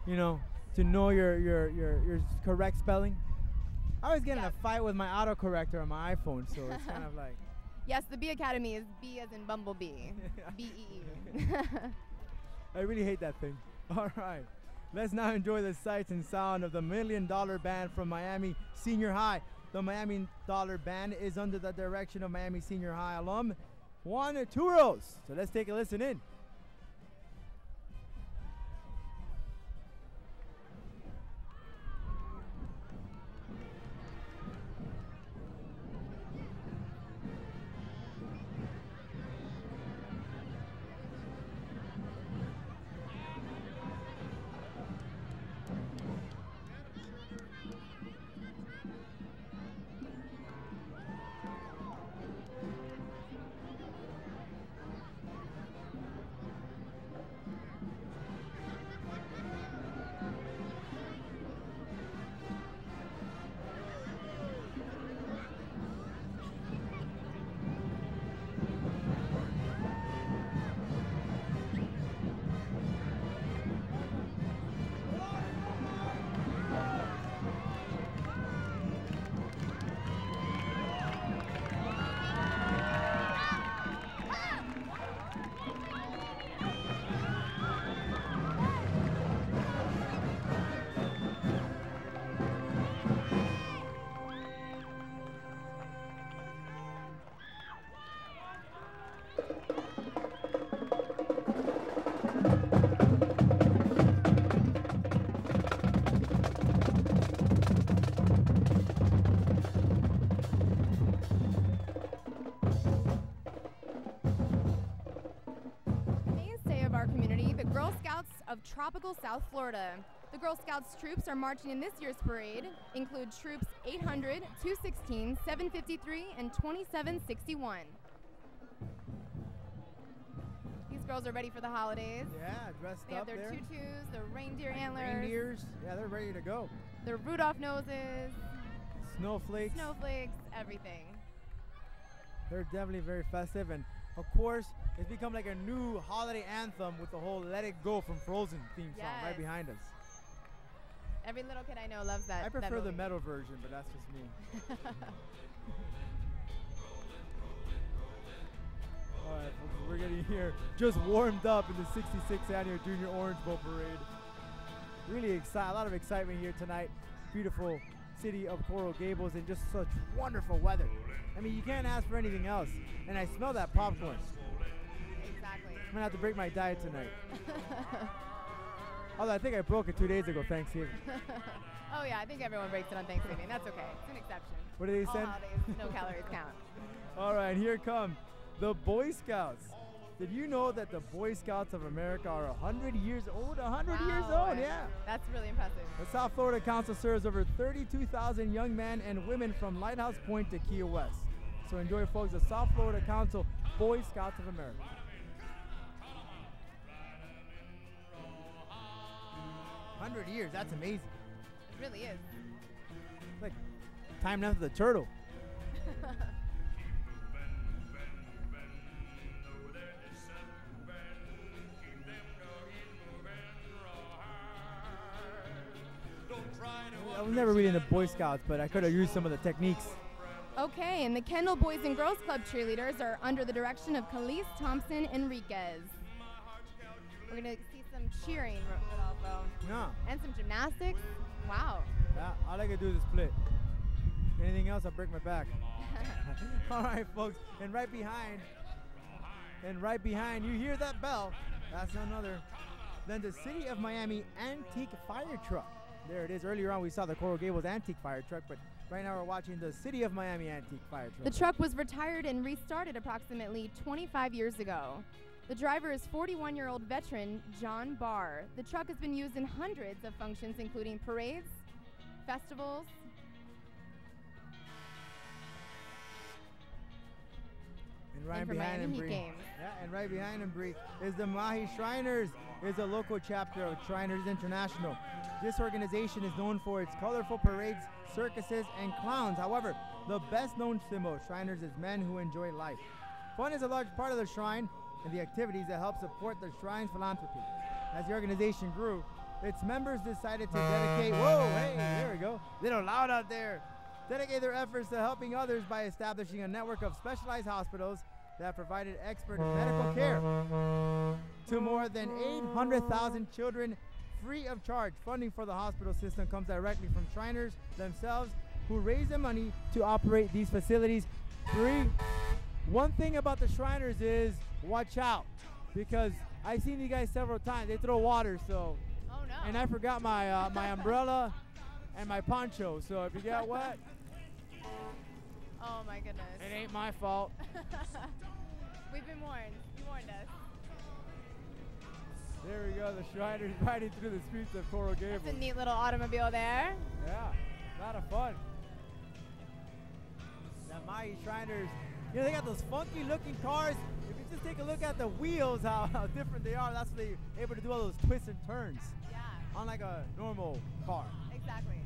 you know, to know your correct spelling. I always get in a fight with my autocorrector on my iPhone, so it's kind of like. Yes, the Bee Academy is B as in Bumblebee. B-E-E. I really hate that thing. All right. Let's now enjoy the sights and sound of the $1 Million Band from Miami Senior High. The Miami Dollar Band is under the direction of Miami Senior High alum Juan Turos. So let's take a listen in. Girl Scouts of tropical South Florida. The Girl Scouts troops are marching in this year's parade include troops 800, 216, 753, and 2761. These girls are ready for the holidays. Yeah, dressed They up have their there. tutus, their reindeer antlers, Reindeers. Yeah, they're ready to go. their Rudolph noses, Snowflakes. snowflakes, everything. They're definitely very festive, and of course, it's become like a new holiday anthem with the whole "Let It Go" from Frozen theme song right Yes. behind us. Every little kid I know loves that. I that prefer the movie. metal version, but that's just me. All right, folks, we're getting here just warmed up in the 66th Annual Junior Orange Bowl Parade. Really excited, a lot of excitement here tonight. Beautiful city of Coral Gables and just such wonderful weather. I mean, you can't ask for anything else. And I smell that popcorn. Exactly. I'm gonna have to break my diet tonight. Although I think I broke it 2 days ago, Thanksgiving. Oh yeah, I think everyone breaks it on Thanksgiving. That's okay. It's an exception. What do they All say? holidays, no calories count. All right, here come the Boy Scouts. Did you know that the Boy Scouts of America are 100 years old? 100 years Wow. old, yeah. That's really impressive. The South Florida Council serves over 32,000 young men and women from Lighthouse Point to Key West. So enjoy, folks, the South Florida Council Boy Scouts of America. 100 years, that's amazing. It really is. It's like time after the turtle. I was never really in the Boy Scouts, but I could have used some of the techniques. Okay, and the Kendall Boys and Girls Club cheerleaders are under the direction of Khalees Thompson Enriquez. We're gonna see some cheering, Rodolfo, Yeah. and some gymnastics. Wow. Yeah, all I can do is a split. Anything else, I'll break my back. All right, folks, and right behind, you hear that bell. That's none other than the City of Miami Antique Fire Truck. There it is. Earlier on, we saw the Coral Gables Antique Fire Truck, but right now we're watching the City of Miami Antique Fire Truck. The truck was retired and restarted approximately 25 years ago. The driver is 41-year-old veteran John Barr. The truck has been used in hundreds of functions, including parades, festivals, And right and for behind Miami him, Heat Bree. games. Yeah, and right behind him, Bree, is the Mahi Shriners, is a local chapter of Shriners International. This organization is known for its colorful parades, circuses, and clowns. However, the best-known symbol of Shriners is men who enjoy life. Fun is a large part of the shrine and the activities that help support the shrine's philanthropy. As the organization grew, its members decided to dedicate, whoa, hey, there we go, little loud out there, dedicate their efforts to helping others by establishing a network of specialized hospitals that provided expert medical care to more than 800,000 children free of charge. Funding for the hospital system comes directly from Shriners themselves, who raise the money to operate these facilities. One thing about the Shriners is watch out, because I've seen you guys several times. They throw water, so. Oh no. And I forgot my my umbrella and my poncho, so if you get wet, Oh my goodness. it ain't my fault. We've been warned. You warned us. There we go, the Shriners riding through the streets of Coral Gables. That's a neat little automobile there. Yeah, a lot of fun. The Mahi Shriners, you know, they got those funky looking cars. If you just take a look at the wheels, how different they are, that's why they're able to do all those twists and turns, Yeah, unlike a normal car. exactly.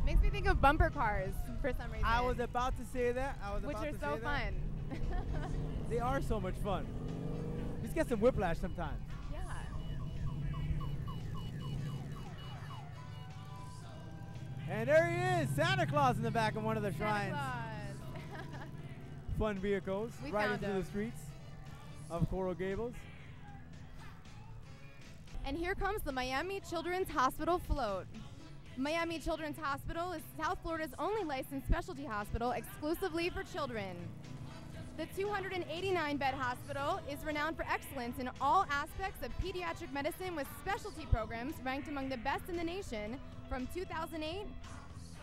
Makes me think of bumper cars for some reason. I was about to say that. which are so fun. They are so much fun. Just get some whiplash sometimes. Yeah. And there he is, Santa Claus in the back of one of the Santa shrines. Claus. Fun vehicles We riding found through the him. streets of Coral Gables. And here comes the Miami Children's Hospital float. Miami Children's Hospital is South Florida's only licensed specialty hospital exclusively for children. The 289-bed hospital is renowned for excellence in all aspects of pediatric medicine, with specialty programs ranked among the best in the nation from 2008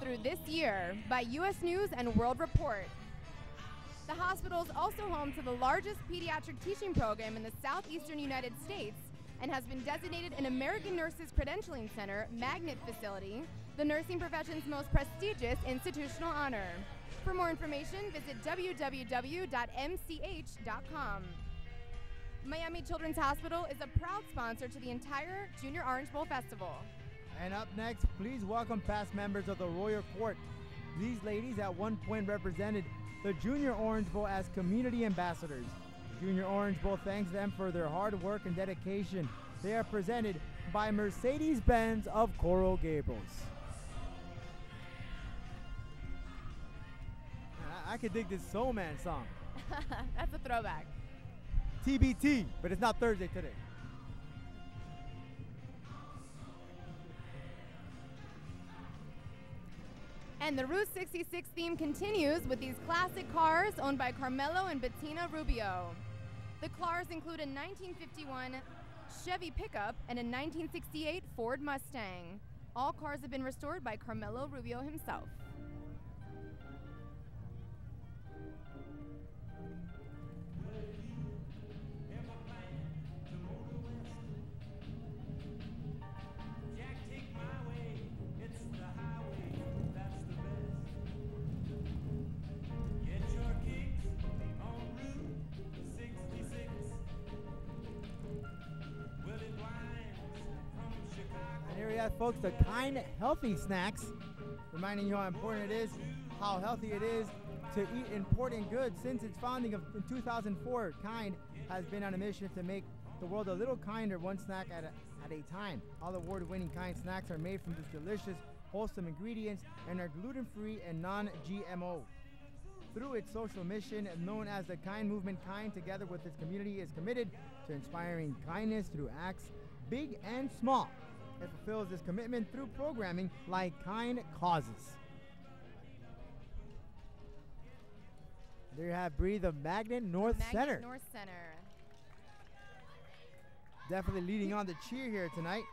through this year by U.S. News and World Report. The hospital is also home to the largest pediatric teaching program in the southeastern United States and has been designated an American Nurses Credentialing Center magnet facility, the nursing profession's most prestigious institutional honor. For more information, visit www.mch.com. Miami Children's Hospital is a proud sponsor to the entire Junior Orange Bowl Festival. And up next, please welcome past members of the Royal Court. These ladies at one point represented the Junior Orange Bowl as community ambassadors. The Junior Orange Bowl thanks them for their hard work and dedication. They are presented by Mercedes-Benz of Coral Gables. I could dig this Soul Man song. That's a throwback. TBT, but it's not Thursday today. And the Route 66 theme continues with these classic cars owned by Carmelo and Bettina Rubio. The cars include a 1951 Chevy pickup and a 1968 Ford Mustang. All cars have been restored by Carmelo Rubio himself. Folks, the Kind Healthy Snacks, reminding you how important it is, how healthy it is to eat important goods. Since its founding in 2004, Kind has been on a mission to make the world a little kinder, one snack at a time. All award-winning Kind snacks are made from these delicious, wholesome ingredients and are gluten-free and non-GMO. Through its social mission, known as the Kind Movement, Kind, together with its community, is committed to inspiring kindness through acts big and small. It fulfills this commitment through programming like Kind Causes. There you have Bree, the Magnet North Center. North Center. Definitely leading on the cheer here tonight.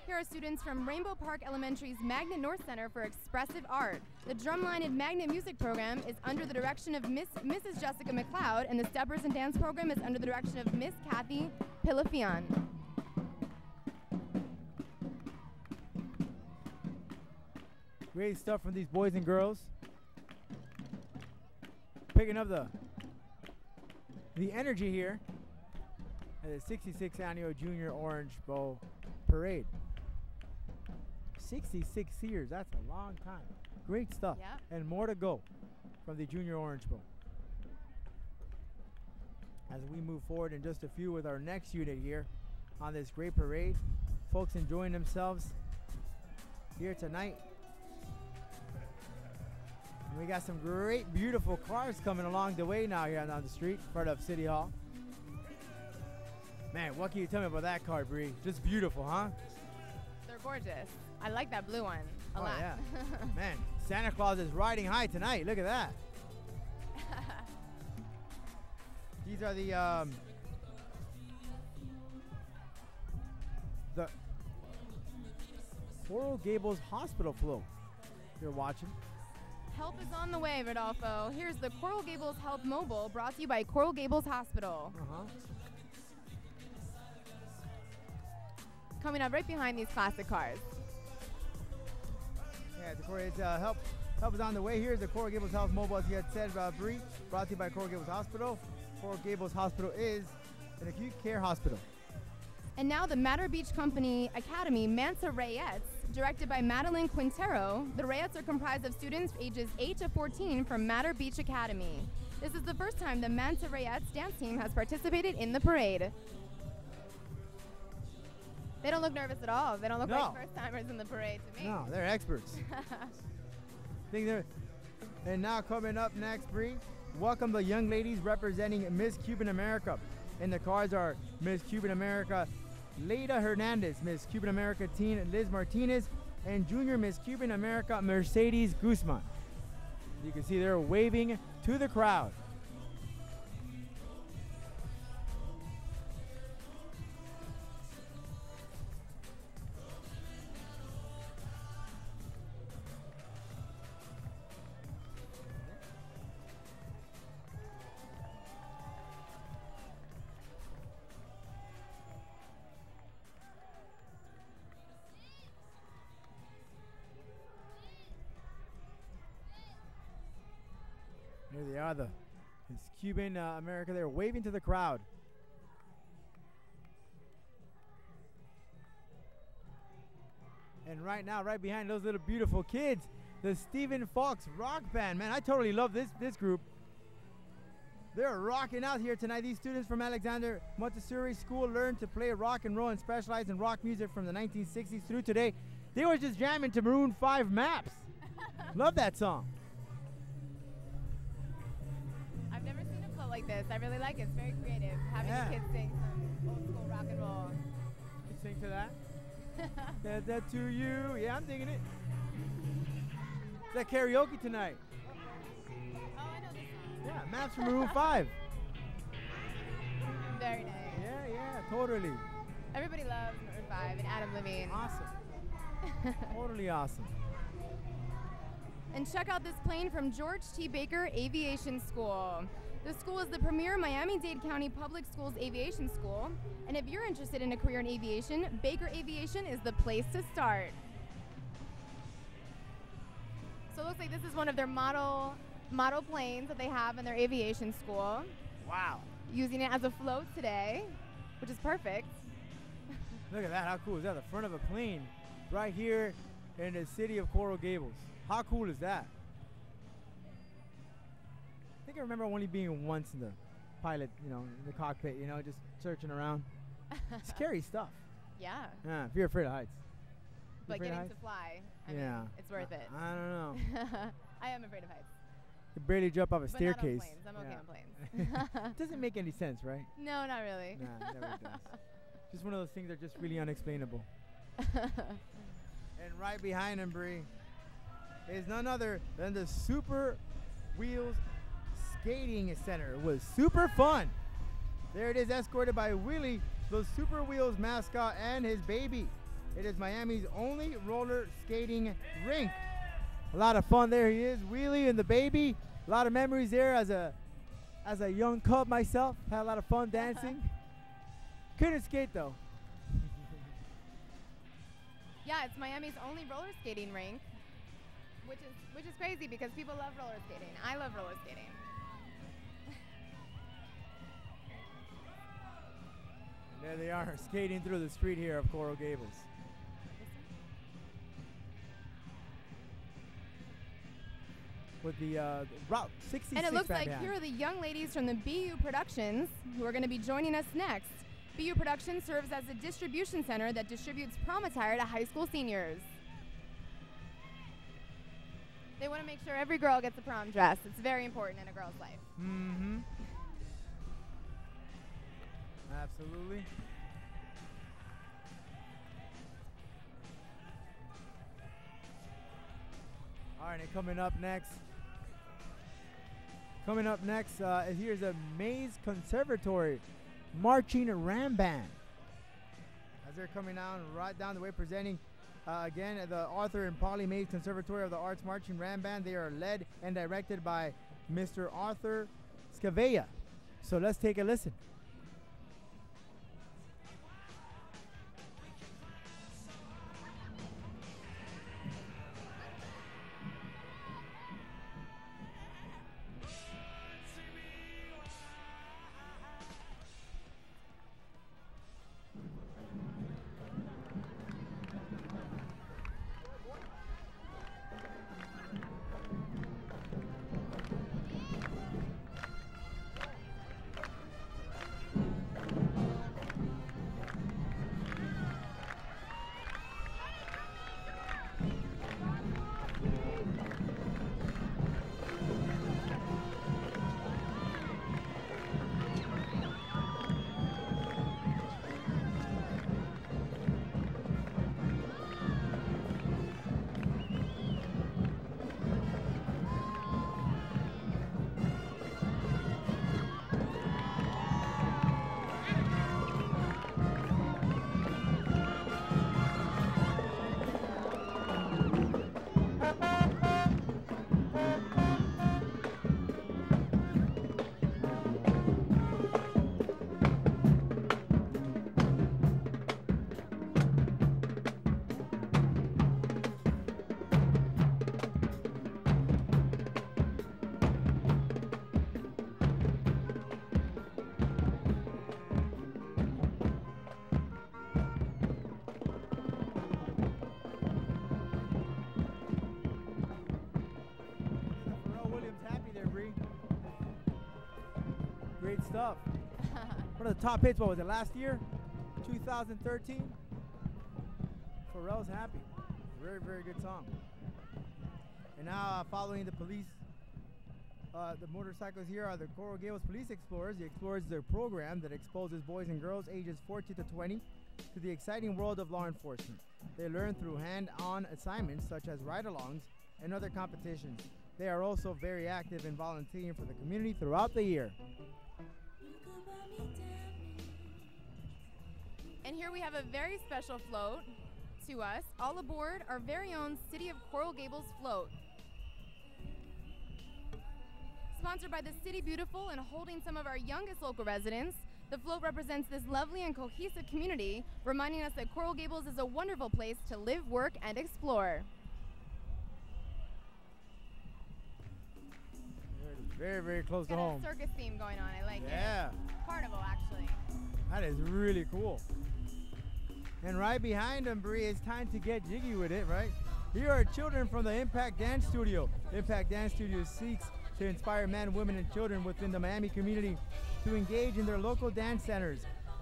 Here are students from Rainbow Park Elementary's Magnet North Center for Expressive Art. The drumline and Magnet music program is under the direction of Mrs. Jessica McLeod, and the Steppers and Dance program is under the direction of Miss Kathy Pilafian. Great stuff from these boys and girls. Picking up the energy here at the 66th Annual Junior Orange Bowl Parade. 66 years, that's a long time. Great stuff. Yep. And more to go from the Junior Orange Bowl. As we move forward in just a few with our next unit here on this great parade. Folks enjoying themselves here tonight. We got some great, beautiful cars coming along the way now here on the street in front of City Hall. Man, what can you tell me about that car, Bree? Just beautiful, huh? They're gorgeous. I like that blue one a lot. Yeah. Man, Santa Claus is riding high tonight. Look at that. These are the Coral Gables Hospital float you're watching. Help is on the way, Rodolfo. Here's the Coral Gables Help Mobile, brought to you by Coral Gables Hospital. Coming up right behind these classic cars. Yeah, it's help is on the way. Here's the Coral Gables Health Mobile, as you had said, Bree, brought to you by Coral Gables Hospital. Coral Gables Hospital is an acute care hospital. And now the Mater Beach Company Academy Manta Rayettes, directed by Madeline Quintero. The Rayettes are comprised of students ages 8 to 14 from Mater Beach Academy. This is the first time the Manta Rayettes dance team has participated in the parade. They don't look nervous at all. They don't look like first-timers in the parade to me. No, they're experts. And now coming up next, Bree, welcome the young ladies representing Miss Cuban America. And the cars are Miss Cuban America Leida Hernandez, Miss Cuban America teen Liz Martinez, and Junior Miss Cuban America Mercedes Guzman. You can see they're waving to the crowd. got his Cuban America there waving to the crowd. And right now, right behind those little beautiful kids, the Stephen Fox Rock Band. Man, I totally love this group. They're rocking out here tonight. These students from Alexander Montessori School learned to play rock and roll and specialize in rock music from the 1960s through today. They were just jamming to Maroon 5 Maps. Love that song. I've never seen a float like this. I really like it. It's very creative. Having the kids sing some old school rock and roll. You sing to that? that to you. Yeah, I'm digging it. It's like karaoke tonight. Oh, I know this song. Yeah, Maps from Maroon 5. Very nice. Yeah, totally. Everybody loves Maroon 5 and Adam Levine. Awesome. Totally awesome. And check out this plane from George T. Baker Aviation School. The school is the premier Miami-Dade County Public Schools aviation school. And if you're interested in a career in aviation, Baker Aviation is the place to start. So it looks like this is one of their model planes that they have in their aviation school. Wow. Using it as a float today, which is perfect. Look at that. How cool is that? The front of a plane right here in the city of Coral Gables. How cool is that? I think I remember only being once in the pilot, in the cockpit, just searching around. Scary stuff. Yeah. Yeah, if you're afraid of heights. But getting to fly, I mean, it's worth it. I don't know. I am afraid of heights. You barely jump off a staircase. Not on planes. I'm okay on planes. Doesn't make any sense, right? No, not really. Nah, it never does. Just one of those things that are just really unexplainable. And right behind him, Bree, is none other than the Super Wheels Skating Center. It was super fun. There it is, escorted by Willie, the Super Wheels mascot, and his baby. It is Miami's only roller skating rink. A lot of fun. There he is, Wheelie and the baby. A lot of memories there as a young cub myself. Had a lot of fun dancing. Couldn't skate though. Yeah, it's Miami's only roller skating rink, which is crazy because people love roller skating. I love roller skating. There they are, skating through the street here of Coral Gables. With the Route 66 And it looks like behind. here are the young ladies from the BU Productions who are going to be joining us next. BU Productions serves as a distribution center that distributes prom attire to high school seniors. They want to make sure every girl gets a prom dress. It's very important in a girl's life. Mm-hmm. Absolutely. All right, and coming up next, here's a Mays Conservatory Marching Ram Band. As they're coming down, right down the way, presenting again the Arthur and Polly Mays Conservatory of the Arts Marching Ram Band. They are led and directed by Mr. Arthur Scavella. So let's take a listen. Great stuff. One of the top hits, what was it, last year? 2013? Pharrell's Happy. Very, very good song. And now following the police, the motorcycles here are the Coral Gables Police Explorers. The Explorers is a program that exposes boys and girls ages 14 to 20 to the exciting world of law enforcement. They learn through hand-on assignments such as ride-alongs and other competitions. They are also very active in volunteering for the community throughout the year. And here we have a very special float to us. All aboard our very own City of Coral Gables float. Sponsored by the City Beautiful and holding some of our youngest local residents, the float represents this lovely and cohesive community, reminding us that Coral Gables is a wonderful place to live, work, and explore. Very, very close to home. Got a circus theme going on. I like it. Yeah. Carnival, actually. That is really cool. And right behind them, Bree, it's time to get jiggy with it, right? Here are children from the Impact Dance Studio. Impact Dance Studio seeks to inspire men, women, and children within the Miami community to engage in their local dance centers.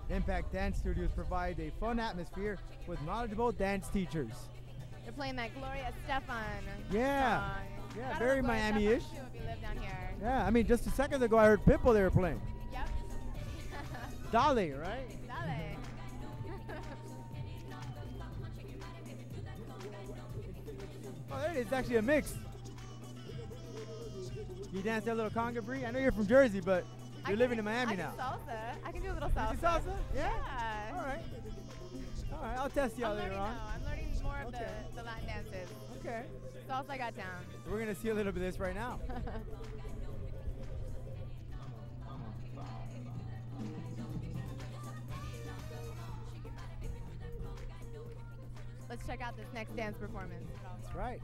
Impact Dance Studios provide a fun atmosphere with knowledgeable dance teachers. They're playing that Gloria Estefan Yeah. song. Yeah, Gotta very love Gloria Miami-ish. Estefan, too, if you live down here. Yeah, I mean, just a second ago I heard Pitbull they were playing. Yep. Dale, right? Dale. Oh, there it is. It's actually a mix. You dance that little conga, Bree? I know you're from Jersey, but you're living in Miami now. Salsa. I can do a little salsa. You do salsa? Yeah? Yeah. All right. All right, I'll test you out later on. I'm learning more of Okay. the Latin dances. Okay. Salsa I got down. So we're going to see a little bit of this right now. Let's check out this next dance performance. That's right.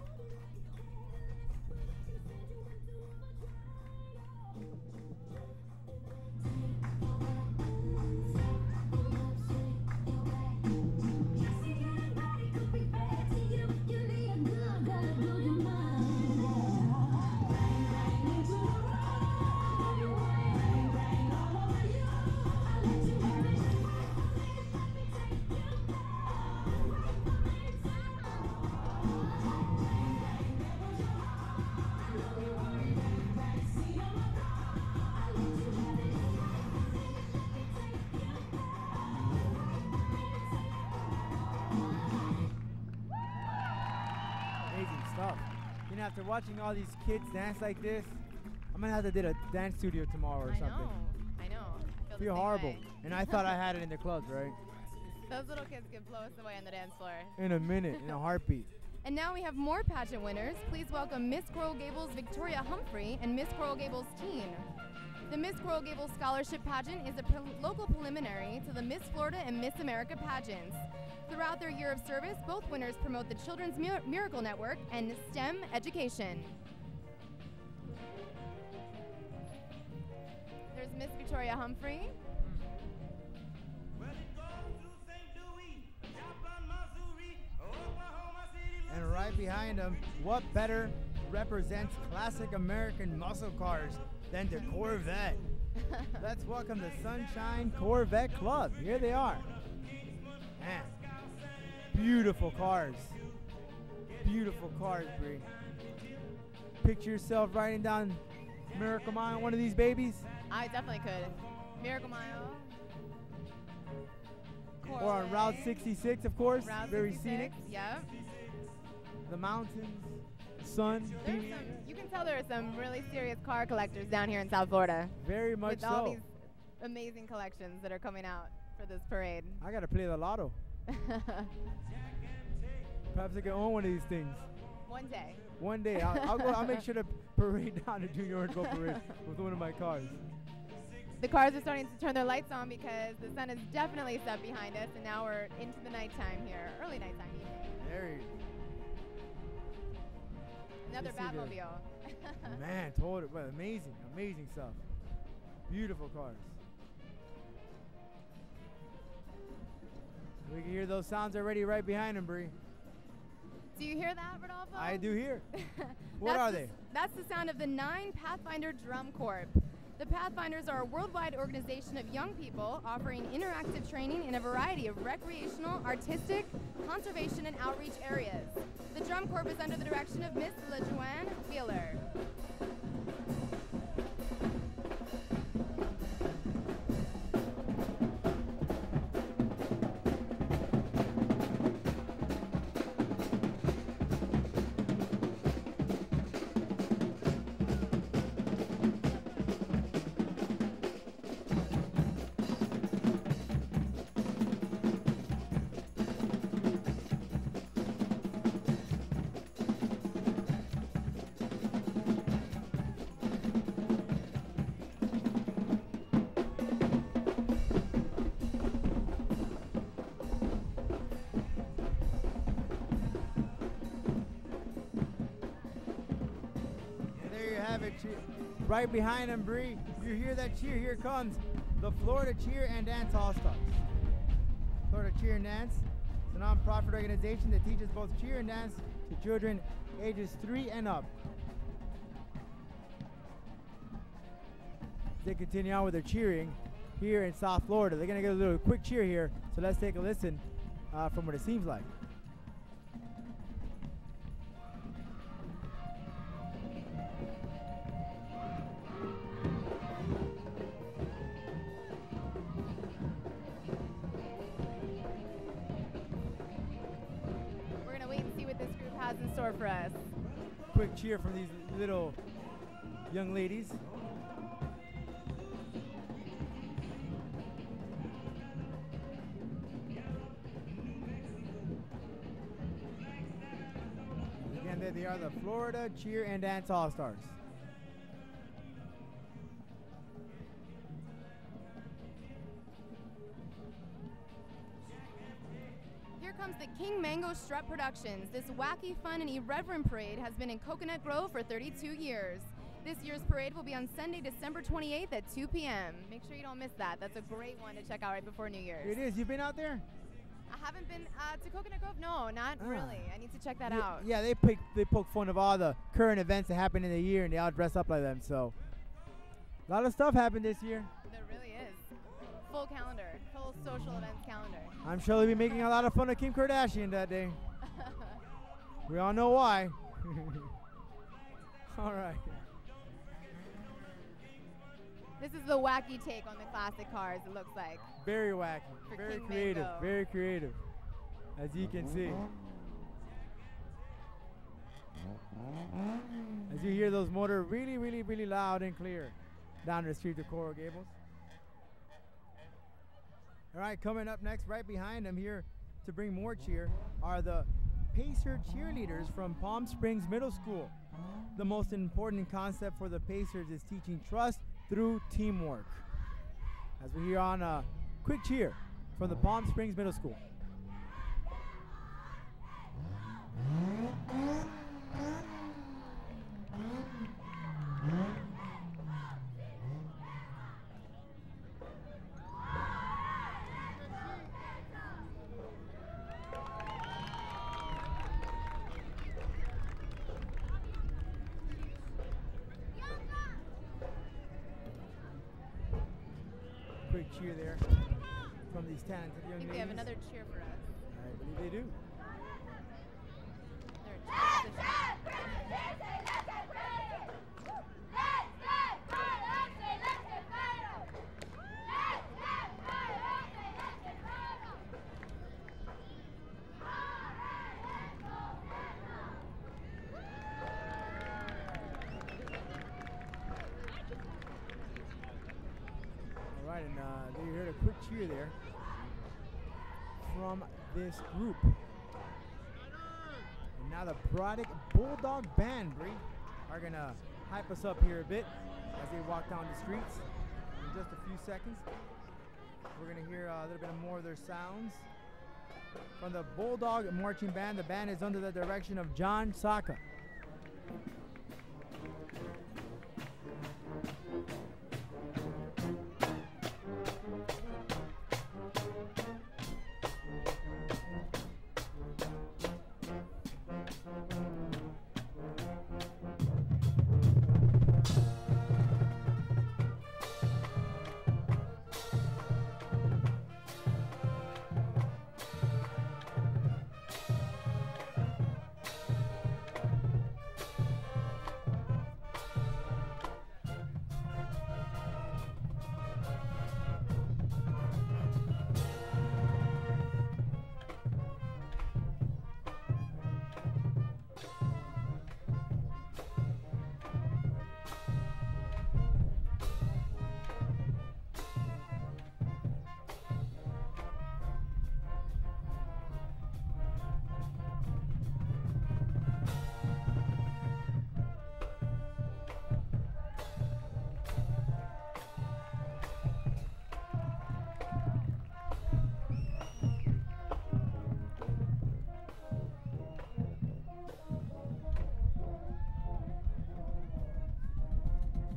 Stuff. You know, after watching all these kids dance like this, I'm gonna have to do a dance studio tomorrow or something. I know. I Feel horrible. And I thought I had it in the clubs, right? Those little kids could blow us away on the dance floor. In a minute, in a heartbeat. And now we have more pageant winners. Please welcome Miss Coral Gables Victoria Humphrey and Miss Coral Gables Teen. The Miss Coral Gables Scholarship Pageant is a local preliminary to the Miss Florida and Miss America pageants. Throughout their year of service, both winners promote the Children's Miracle Network and STEM education. There's Miss Victoria Humphrey. And right behind them, what better represents classic American muscle cars than the Corvette? Let's welcome the Sunshine Corvette Club. Here they are. Man, beautiful cars. Beautiful cars, Bree. Picture yourself riding down Miracle Mile on one of these babies. I definitely could. Miracle Mile. Or on Route 66, of course. Route Very 66, scenic. Yep. The mountains, sun. You can tell there are some really serious car collectors down here in South Florida. Very much with all so. these amazing collections that are coming out for this parade. I gotta play the lotto. Perhaps I can own one of these things. One day. One day, I'll go. I'll make sure to parade down to Junior Orange Bowl Parade with one of my cars. The cars are starting to turn their lights on because the sun is definitely set behind us, and now we're into the nighttime here, early nighttime evening. There Another Batmobile. Man, totally. Well, amazing, amazing stuff. Beautiful cars. We can hear those sounds already right behind them, Bree. Do you hear that, Rodolfo? I do hear. What are they? That's the sound of the 9 Pathfinder Drum Corps. The Pathfinders are a worldwide organization of young people offering interactive training in a variety of recreational, artistic, conservation, and outreach areas. The Drum Corps is under the direction of Miss LaJoanne Wheeler. Right behind them, Bree. You hear that cheer? Here comes the Florida Cheer and Dance All-Stars. Florida Cheer and Dance is a non-profit organization that teaches both cheer and dance to children ages 3 and up. They continue on with their cheering here in South Florida. They're going to get a little quick cheer here, so let's take a listen from what it seems like. In store for us. Quick cheer from these little young ladies. Again, they are the Florida Cheer and Dance All-Stars. Comes the King Mango Strut Productions. This wacky, fun, and irreverent parade has been in Coconut Grove for 32 years. This year's parade will be on Sunday, December 28th at 2 p.m. Make sure you don't miss that. That's a great one to check out right before New Year's. It is. You've been out there? I haven't been to Coconut Grove. No, not really. I need to check that out. Yeah, they poke fun of all the current events that happen in the year, and they all dress up like them. So a lot of stuff happened this year. There really is. Full calendar, full social events calendar. I'm sure they'll be making a lot of fun of Kim Kardashian that day. We all know why. All right. This is the wacky take on the classic cars, it looks like. Very wacky. Very creative. Mango. Very creative. As you can see. As you hear those motors really, really, really loud and clear down the street of Coral Gables. All right, coming up next, right behind them here to bring more cheer, are the Pacer cheerleaders from Palm Springs Middle School. The most important concept for the Pacers is teaching trust through teamwork. As we hear on a quick cheer from the Palm Springs Middle School. Quick cheer there from these talented young ladies. I think they have another cheer for us. I believe they do. All right, and you heard a quick cheer there from this group. And now the Brodick Bulldog Band, Bree, are going to hype us up here a bit as they walk down the streets. In just a few seconds, we're going to hear a little bit more of their sounds. From the Bulldog Marching Band, the band is under the direction of John Saka.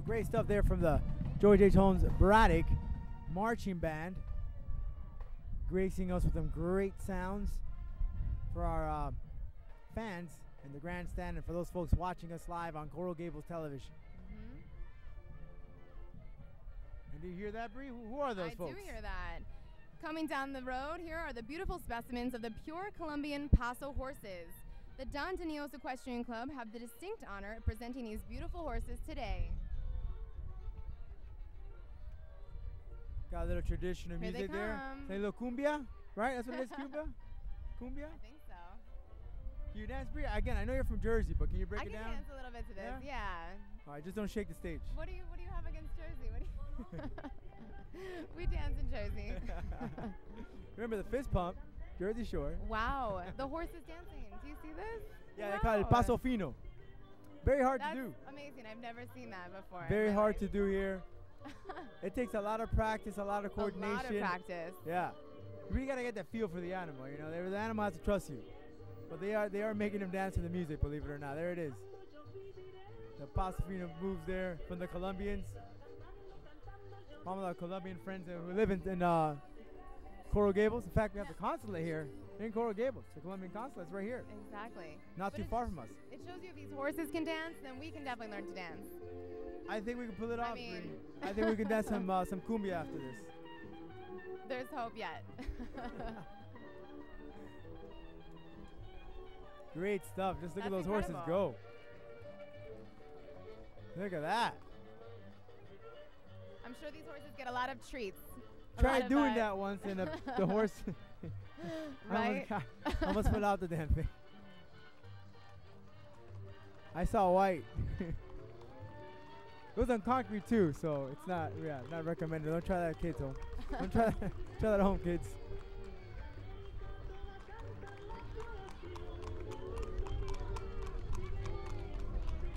Great stuff there from the George H. Holmes Braddock Marching Band, gracing us with some great sounds for our fans in the grandstand and for those folks watching us live on Coral Gables television. And do you hear that, Bree? Who are those folks? I do hear that. Coming down the road, here are the beautiful specimens of the pure Colombian Paso horses. The Don Daniels Equestrian Club have the distinct honor of presenting these beautiful horses today. Got a little traditional Here music they there. come. Say a little cumbia, right? That's what it is, cumbia? Cumbia? I think so. Can you dance, Bree? Again, I know you're from Jersey, but can you break I it can down? dance a little bit to this, yeah. All right, just don't shake the stage. What do you have against Jersey? What do you We dance in Jersey. Remember the fist pump, Jersey Shore. Wow, the horse is dancing. Do you see this? Yeah, they call it Paso Fino. Very hard That's to do. amazing. I've never seen that before. Very hard to do here. It takes a lot of practice, a lot of coordination. A lot of practice. Yeah. You really gotta get that feel for the animal, you know. The animal has to trust you. But they are making him dance to the music, believe it or not. There it is. The Paso Fino moves there from the Colombians. One of our Colombian friends who live in Coral Gables. In fact, we have the consulate here in Coral Gables. The Colombian consulate's right here. Exactly. Not too far from us. It shows you if these horses can dance, then we can definitely learn to dance. I think we can pull it off. mean- I think we can dance some cumbia after this. There's hope yet. Great stuff. Just look at That's those horses incredible. go. Look at that. I'm sure these horses get a lot of treats. Try doing that once and the horse Right? almost fell out the damn thing. I saw white. It was on concrete too, so it's not recommended. Don't try that at kids home. Don't try that at home, kids.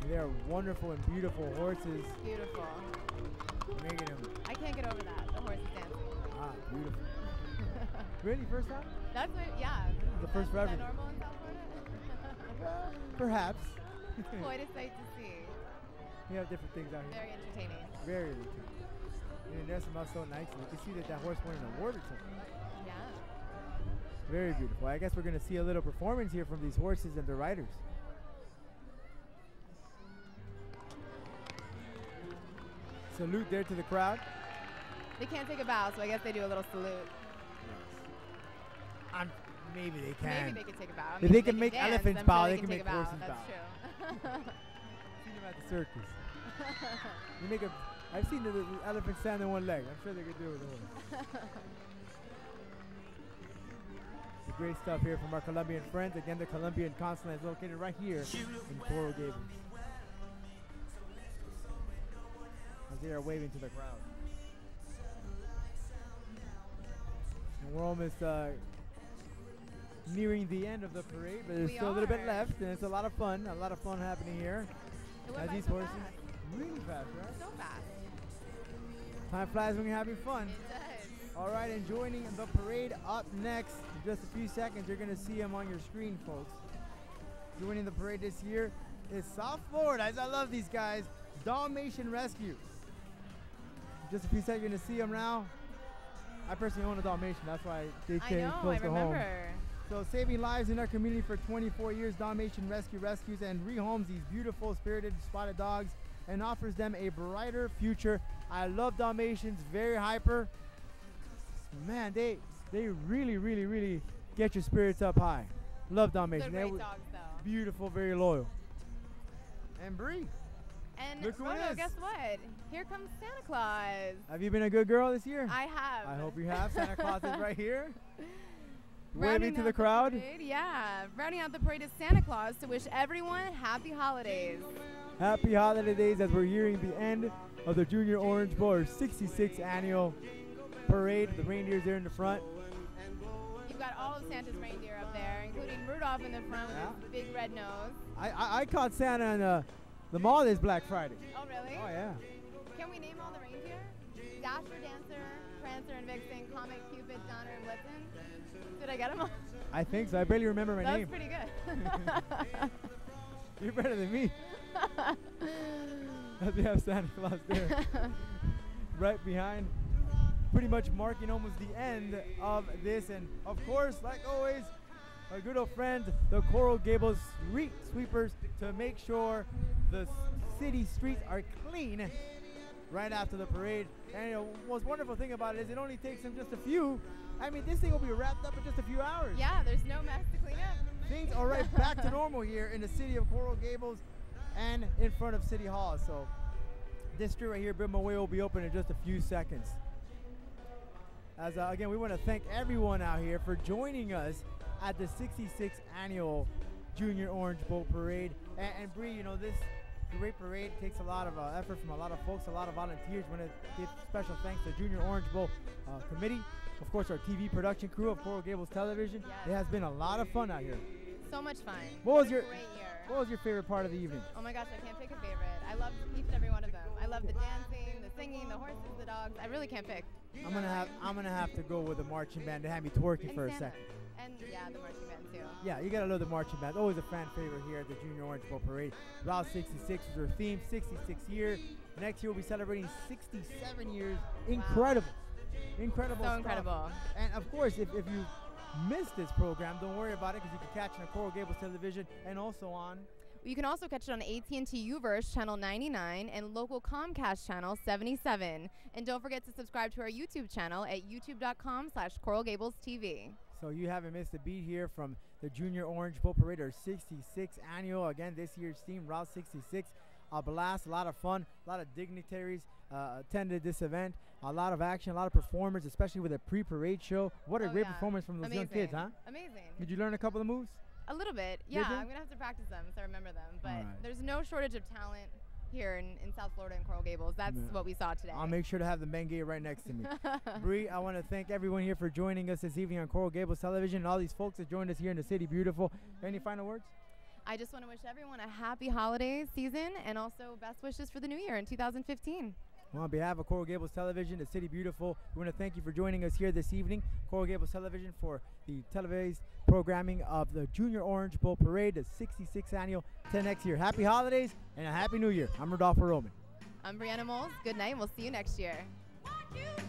They are wonderful and beautiful horses. Beautiful. Making them. I can't get over that. The horse is dancing. Ah, beautiful. Really, first time? That's what, yeah. The first for Is that everything. normal in South Florida? Perhaps. Quite a sight to see. We have different things out here. Very entertaining. Very entertaining. And they dress them up so nicely. You can see that horse won an award or something. Yeah. Very beautiful. I guess we're going to see a little performance here from these horses and their riders. Salute there to the crowd. They can't take a bow, so I guess they do a little salute. Maybe they can. Maybe they can take a bow. I If mean, they can make dance, elephants I'm bow, sure they can take make a bow. horses That's bow. true. Seen them at the circus. I've seen the elephant stand on one leg. I'm sure they could do it with a horse. The great stuff here from our Colombian friends. Again, the Colombian consulate is located right here in Coral Gables. As they are waving to the crowd. And we're almost nearing the end of the parade, but there's We still a little bit are. left, and it's a lot of fun happening here. It went As by these so horses, fast. really fast, right? So fast. Time flies when you're having fun. It does. All right, and joining the parade up next, in just a few seconds, you're going to see them on your screen, folks. Joining the parade this year is South Florida. I love these guys. Dalmatian Rescue. Just a few seconds, you're going to see them now. I personally own a Dalmatian. That's why they came close to home. remember. So saving lives in our community for 24 years, Dalmatian Rescue rescues and rehomes these beautiful spirited spotted dogs and offers them a brighter future. I love Dalmatians, very hyper. Man, they really, really, really get your spirits up high. Love They're Dalmatians. great dogs, though. Beautiful, very loyal. And Bree, And look who it Rodo, is. guess what? Here comes Santa Claus. have you been a good girl this year? I have. I hope you have. Santa Claus is right here. Rounding Waving to out the crowd. parade, yeah, rounding out the parade is Santa Claus to wish everyone happy holidays. Happy holiday days as we're nearing the end of the Junior Orange Bowl, our 66th annual parade. The reindeers there in the front. You've got all of Santa's reindeer up there, including Rudolph in the front with his big red nose. I caught Santa on the mall this Black Friday. Oh, really? Oh, yeah. Can we name all the reindeer? Dasher, Dancer, Prancer, and Vixen, Comet, Cupid, Donner, and Blitzen. Did I get them all? I think so. I barely remember my That name. was pretty good. You're better than me. as we have Santa Claus there right behind, pretty much marking almost the end of this. And of course, like always, our good old friend, the Coral Gables street sweepers, to make sure the city streets are clean right after the parade. And you know, what's wonderful thing about it is it only takes them just a few. I mean, this thing will be wrapped up in just a few hours. Yeah, there's no mess to clean up. Things are right back to normal here in the city of Coral Gables and in front of City Hall. So this street right here, Brimaway, will be open in just a few seconds. As again, we want to thank everyone out here for joining us at the 66th annual Junior Orange Bowl Parade. And Bree, you know, this great parade takes a lot of effort from a lot of folks, a lot of volunteers. We want to give special thanks to the Junior Orange Bowl Committee. Of course, our TV production crew of Coral Gables Television. Yes. It has been a lot of fun out here. So much fun. What was a your great year. What was your favorite part of the evening? Oh my gosh, I can't pick a favorite. I loved each and every one of them. I love the dancing, the singing, the horses, the dogs. I really can't pick. I'm gonna have to go with the marching band. They had me twerking And for a Santa. second. And yeah, the marching band too. Yeah, you gotta love the marching band. Always a fan favorite here at the Junior Orange Bowl Parade. Route 66 was our theme, 66 year. Next year we'll be celebrating 67 years. Incredible. Incredible So stuff. incredible. And of course, if you missed this program, don't worry about it, because you can catch it on Coral Gables Television and also on. You can also catch it on AT&T Uverse channel 99 and local Comcast channel 77. And don't forget to subscribe to our YouTube channel at youtube.com/CoralGablesTV. So you haven't missed a beat here from the Junior Orange Bowl Parade, our 66th annual. Again, this year's theme, Route 66. A blast, a lot of fun, a lot of dignitaries attended this event. A lot of action, a lot of performers, especially with a pre-parade show. What a great performance from those young kids, huh? Amazing. Did you learn a couple of moves? A little bit, yeah. I'm going to have to practice them so I remember them. But there's no shortage of talent here in South Florida and Coral Gables. That's what we saw today. I'll make sure to have the Bengay right next to me. Bree, I want to thank everyone here for joining us this evening on Coral Gables Television, and all these folks that joined us here in the City Beautiful. Any final words? I just want to wish everyone a happy holiday season and also best wishes for the new year in 2015. Well, on behalf of Coral Gables Television, the City Beautiful, we want to thank you for joining us here this evening. Coral Gables Television for the televised programming of the Junior Orange Bowl Parade, the 66th annual. Till next year, happy holidays and a happy new year. I'm Rodolfo Roman. I'm Brianna Moles. Good night. We'll see you next year. 1, 2, 3.